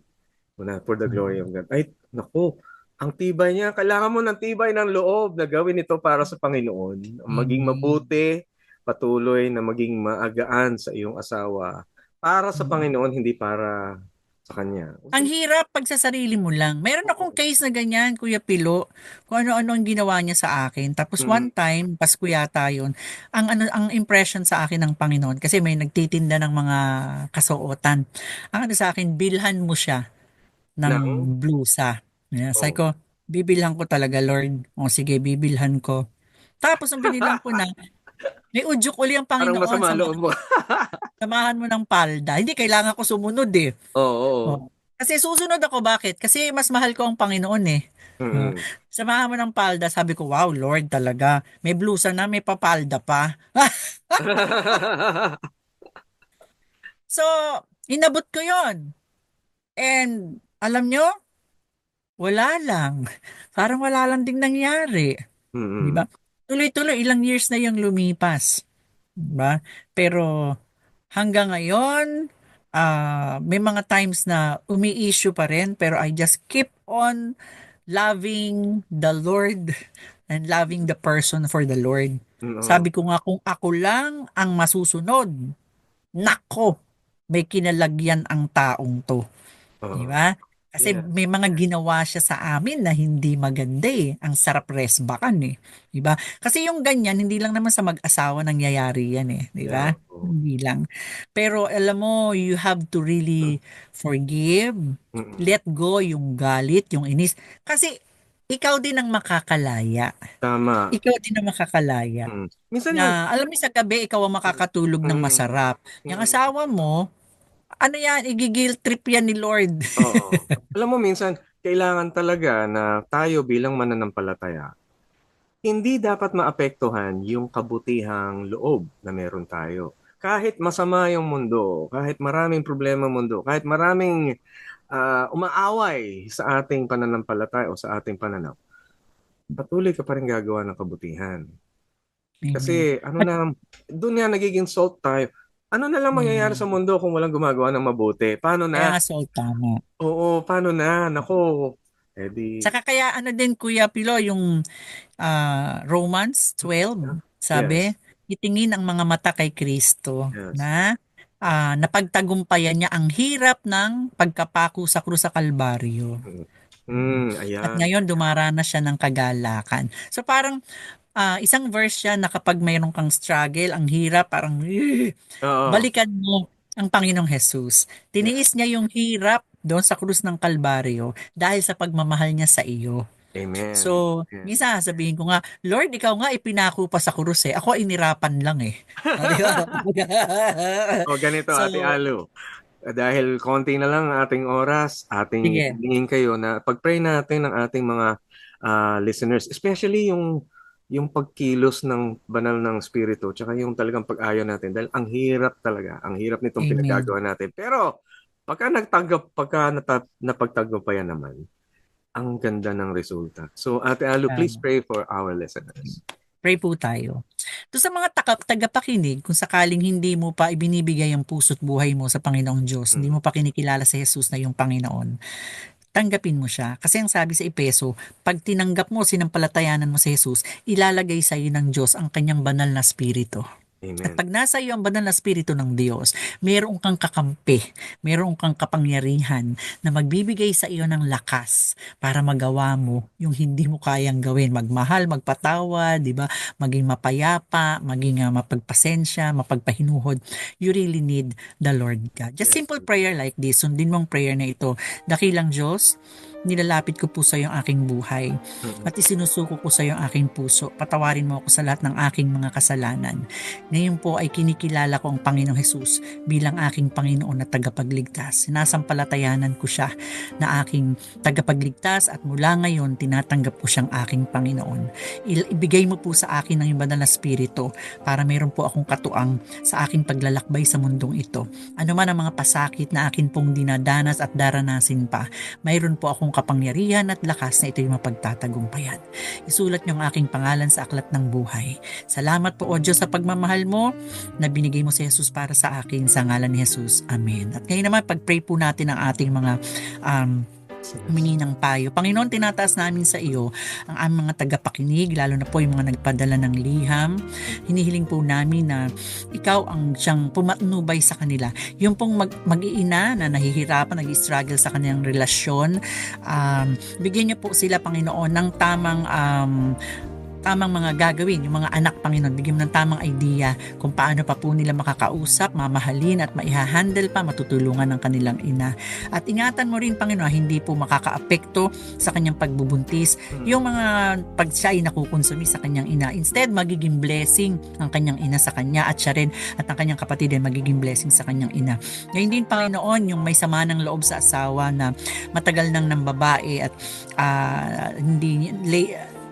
For the glory Mm. of God. Ay, naku. Ang tibay niya. Kailangan mo ng tibay ng loob na gawin ito para sa Panginoon. Maging Amen. mabuti, patuloy na maging maagaan sa iyong asawa. Para sa Mm. Panginoon, hindi para sa Kanya. Ang hirap pag sa sarili mo lang. Meron akong case na ganyan, Kuya Pilo, kung ano-ano ang ginawa niya sa akin. Tapos one Mm. time, Pasko yata yun, ang impression sa akin ng Panginoon, kasi may nagtitinda ng mga kasuotan. Ang ano sa akin, bilhan mo siya ng Nang, blusa. Yeah, sabi oh, ko, bibilhan ko talaga, Lord. O sige, bibilhan ko. Tapos nung binilang ko na, may udyok uli ang parang Panginoon, masama loob mo. samahan mo ng palda. Hindi kailangan ko sumunod eh. Oo. Oh. Kasi susunod ako, bakit? Kasi mas mahal ko ang Panginoon eh. Oh. Mm. Samahan mo ng palda, sabi ko, wow, Lord talaga. May blusa na, may papalda pa. So, inabot ko yon. And, alam nyo, wala lang. Parang wala lang ding nangyari. Di Mm. ba? Tuloy-tuloy, ilang years na yung lumipas. Di ba? Pero, hanggang ngayon, may mga times na umi-issue pa rin, pero I just keep on loving the Lord and loving the person for the Lord. Oo. Sabi ko nga, kung ako lang ang masusunod, nako, may kinalagyan ang taong to. Di Oo. ba? Kasi Yes. may mga ginawa siya sa amin na hindi maganda eh. Ang sarap resbakan eh. Di ba? Kasi yung ganyan, hindi lang naman sa mag-asawa nangyayari yan eh. Di ba? Yeah. Oo. Hindi lang. Pero alam mo, you have to really forgive, Mm. let go yung galit, yung inis. Kasi ikaw din ang makakalaya. Tama. Ikaw din ang makakalaya. Minsan yung Na alam mo sa gabi, ikaw ang makakatulog ng mm, masarap. Yung mm, asawa mo, ano yan, igigil trip yan ni Lord. oo. Alam mo, minsan, kailangan talaga na tayo bilang mananampalataya, hindi dapat maapektuhan yung kabutihang loob na meron tayo. Kahit masama yung mundo, kahit maraming problema ang mundo, kahit maraming umaaway sa ating pananampalataya o sa ating pananaw, patuloy ka pa rin gagawa ng kabutihan. Amen. Kasi ano na, doon nga nagiging salt tayo. Ano na lang mangyayari sa Amen. mundo kung walang gumagawa ng mabuti? Paano Kaya na? nga Saul, tama. Oo, paano na? Nako, edi, Saka kaya ano din Kuya Pilo, yung Romans 12, sabi, yes, itingin ang mga mata kay Kristo yes. na napagtagumpayan niya ang hirap ng pagkapako sa krus sa Kalbaryo. At Ayan. ngayon dumaranas siya ng kagalakan. So parang isang verse siya na kapag mayroon kang struggle, ang hirap, parang Oo, balikan mo ang Panginoong Jesus. yes. Tiniis niya yung hirap doon sa krus ng Kalbaryo dahil sa pagmamahal niya sa iyo. Amen. So, Amen. minsan sabihin ko nga, Lord, ikaw nga ipinako pa sa krus eh. Ako inirapan lang eh. Di ba? O ganito, So, Ate Alu. Dahil konti na lang ang ating oras, ating sige. hingin kayo na pag-pray natin ng ating mga listeners, especially yung pagkilos ng banal ng spirito, tsaka yung talagang pag-ayon natin. Dahil ang hirap talaga, ang hirap nitong Amen. pinagagawa natin. Pero, napagtagumpayan naman, ang ganda ng resulta. So, Ate Alu, please Um, pray for our listeners. Pray po tayo. To sa mga tagapakinig, kung sakaling hindi mo pa ibinibigay ang puso't buhay mo sa Panginoong Diyos, hindi mo pa kinikilala si Jesus na iyong Panginoon, tanggapin mo siya. Kasi ang sabi sa Epeso, pag tinanggap mo, sinampalatayanan mo si Jesus, ilalagay sa iyo ng Diyos ang kanyang banal na spirito. At Amen. pag nasa iyo ang banal na spirito ng Diyos, meron kang kakampi, meron kang kapangyarihan na magbibigay sa iyo ng lakas para magawa mo yung hindi mo kayang gawin. Magmahal, magpatawa, di ba? Maging mapayapa, maging mapagpasensya, mapagpahinuhod. You really need the Lord God. Just Yes. simple prayer like this. Sundin mong prayer na ito. Dakilang Diyos, nilalapit ko po sa iyo ang aking buhay at isinusuko ko sa iyo ang aking puso. Patawarin mo ako sa lahat ng aking mga kasalanan. Ngayon po ay kinikilala ko ang Panginoong Hesus bilang aking Panginoon na tagapagligtas. Sinasampalatayanan ko siya na aking tagapagligtas at mula ngayon tinatanggap ko siyang aking Panginoon. Ibigay mo po sa akin ang banal na spirito para meron po akong katuang sa aking paglalakbay sa mundong ito. Ano man ang mga pasakit na akin pong dinadanas at daranasin pa, mayroon po akong kapangyarihan at lakas na ito'y mapagtatagumpayan. Isulat niyo ang aking pangalan sa aklat ng buhay. Salamat po, O Diyos, sa pagmamahal mo na binigay mo si Jesus para sa akin sa ngalan ni Jesus. Amen. At ngayon naman, pag-pray po natin ang ating mga humingi ng payo. Panginoon, tinataas namin sa iyo ang aming mga tagapakinig, lalo na po yung mga nagpadala ng liham. Hinihiling po namin na ikaw ang siyang pumatnubay sa kanila. Yung pong mag-iina na nahihirapan, nag-struggle sa kanilang relasyon, bigyan niyo po sila, Panginoon, ng tamang mga gagawin, yung mga anak, Panginoon, bigyan mo ng tamang idea kung paano pa po nila makakausap, mamahalin at maihahandle pa, matutulungan ng kanilang ina. At ingatan mo rin, Panginoon, hindi po makakaapekto sa kanyang pagbubuntis yung mga pag siya ay nakukonsumi sa kanyang ina. Instead, magiging blessing ang kanyang ina sa kanya at siya rin at ang kanyang kapatid ay magiging blessing sa kanyang ina. Ngayon din, Panginoon, yung may sama ng loob sa asawa na matagal nang babae at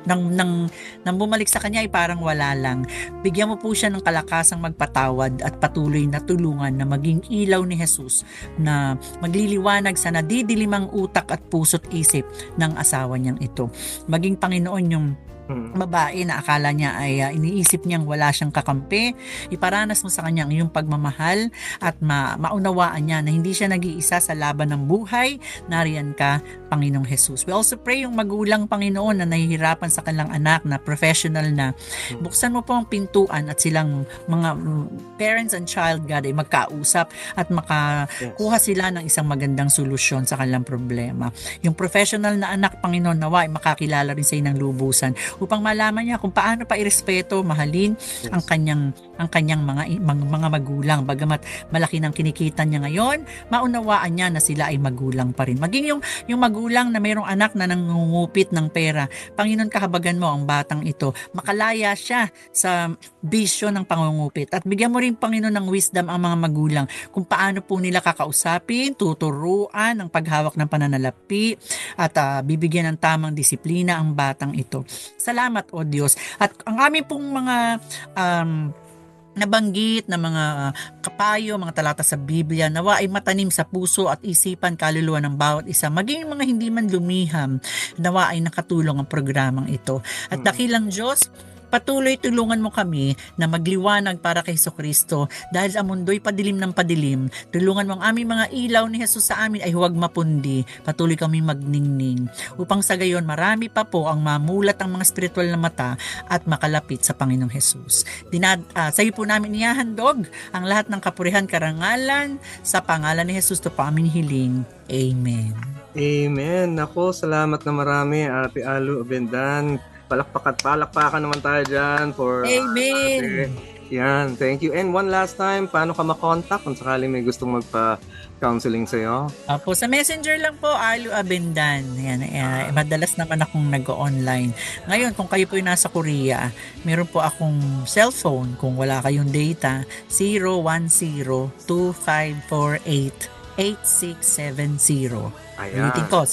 nang bumalik sa kanya ay parang wala lang. Bigyan mo po siya ng kalakasang magpatawad at patuloy na tulungan na maging ilaw ni Jesus na magliliwanag sa nadidilimang utak at puso't isip ng asawa niyang ito. Maging, Panginoon, yung babae na akala niya ay iniisip niyang wala siyang kakampi, iparanas mo sa kanya ang iyong pagmamahal at maunawaan niya na hindi siya nag-iisa sa laban ng buhay. Nariyan ka, Panginoong Jesus. We also pray yung magulang, Panginoon, na nahihirapan sa kanilang anak na professional na. Buksan mo po ang pintuan at silang mga parents and child, God, ay magkausap at makakuha sila ng isang magandang solusyon sa kanilang problema. Yung professional na anak, Panginoon, nawa ay makakilala rin sa inang lubusan upang malaman niya kung paano pa irespeto, mahalin ang kanyang mga magulang. Bagamat malaki ng kinikita niya ngayon, maunawaan niya na sila ay magulang pa rin. Maging yung magulang na mayroong anak na nangungupit ng pera, Panginoon, kahabagan mo ang batang ito. Makalaya siya sa bisyo ng pangungupit. At bigyan mo rin, Panginoon, ng wisdom ang mga magulang kung paano po nila kakausapin, tuturuan ang paghawak ng pananalapi at bibigyan ng tamang disiplina ang batang ito. Salamat, O Diyos. At ang aming pong mga nabanggit na mga kapayo, mga talata sa Biblia, nawa ay matanim sa puso at isipan, kaluluwa ng bawat isa. Maging mga hindi man lumiham, nawa ay nakatulong ang programang ito. At dakilang Diyos, patuloy tulungan mo kami na magliwanag para kay Jesucristo dahil ang mundo'y padilim ng padilim. Tulungan mo ang aming mga ilaw ni Jesus sa amin ay huwag mapundi. Patuloy kami magningning upang sa gayon marami pa po ang mamulat ang mga spiritual na mata at makalapit sa Panginoong Jesus. Sa iyo po namin ihahandog ang lahat ng kapurihan, karangalan sa pangalan ni Jesus to pa amin hiling. Amen. Amen. Nako, salamat na marami, Ate Alu Abendan. Palakpakan naman tayo dyan for... Amen! Yan, thank you. And one last time, paano ka makontak kung sakaling may gustong magpa-counseling sa'yo? Opo, sa messenger lang po, Alu Abendan. Yan, madalas naman akong nag-online. Ngayon, kung kayo po yung nasa Korea, meron po akong cellphone. Kung wala kayong data, 010-2548-8670. Ayan. Ulitin ko,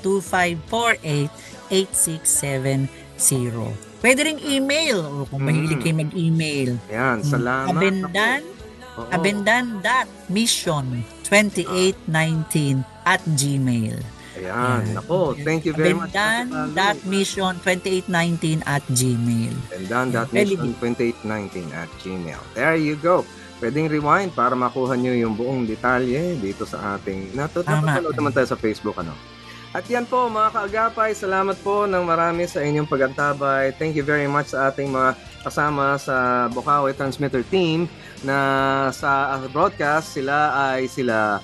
010-2548-8670. Pwede ring email o kung mahilig kayo mag-email. Ayan, salamat. Abendan.mission2819 @gmail. Ayan, nako, thank you very much. bendan.mission2819@gmail. bendan.mission2819@gmail. There you go. Pwedeng rewind para makuha nyo yung buong detalye dito sa ating napapanood naman tayo sa Facebook, ano. At yan po mga kaagapay, salamat po ng marami sa inyong pagantabay. Thank you very much sa ating mga kasama sa Bukawi Transmitter Team na sa broadcast. Sila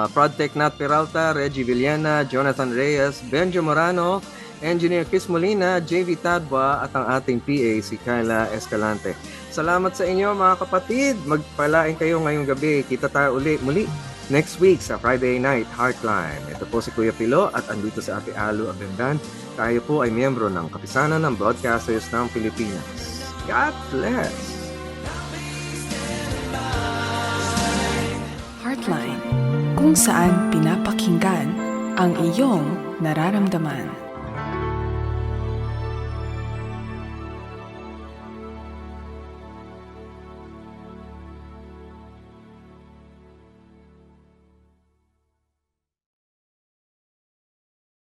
Prodtech Nat Peralta, Reggie Villena, Jonathan Reyes, Benjo Morano, Engineer Chris Molina, JV Tadwa at ang ating PA si Kyla Escalante. Salamat sa inyo mga kapatid. Magpalain kayo ngayong gabi. Kita tayo muli next week sa Friday Night Heartline. Ito po si Kuya Pilo at andito si Ate Alu Abendan. Tayo po ay miyembro ng Kapisanan ng Broadcasters ng Pilipinas. God bless! Heartline, kung saan pinapakinggan ang iyong nararamdaman.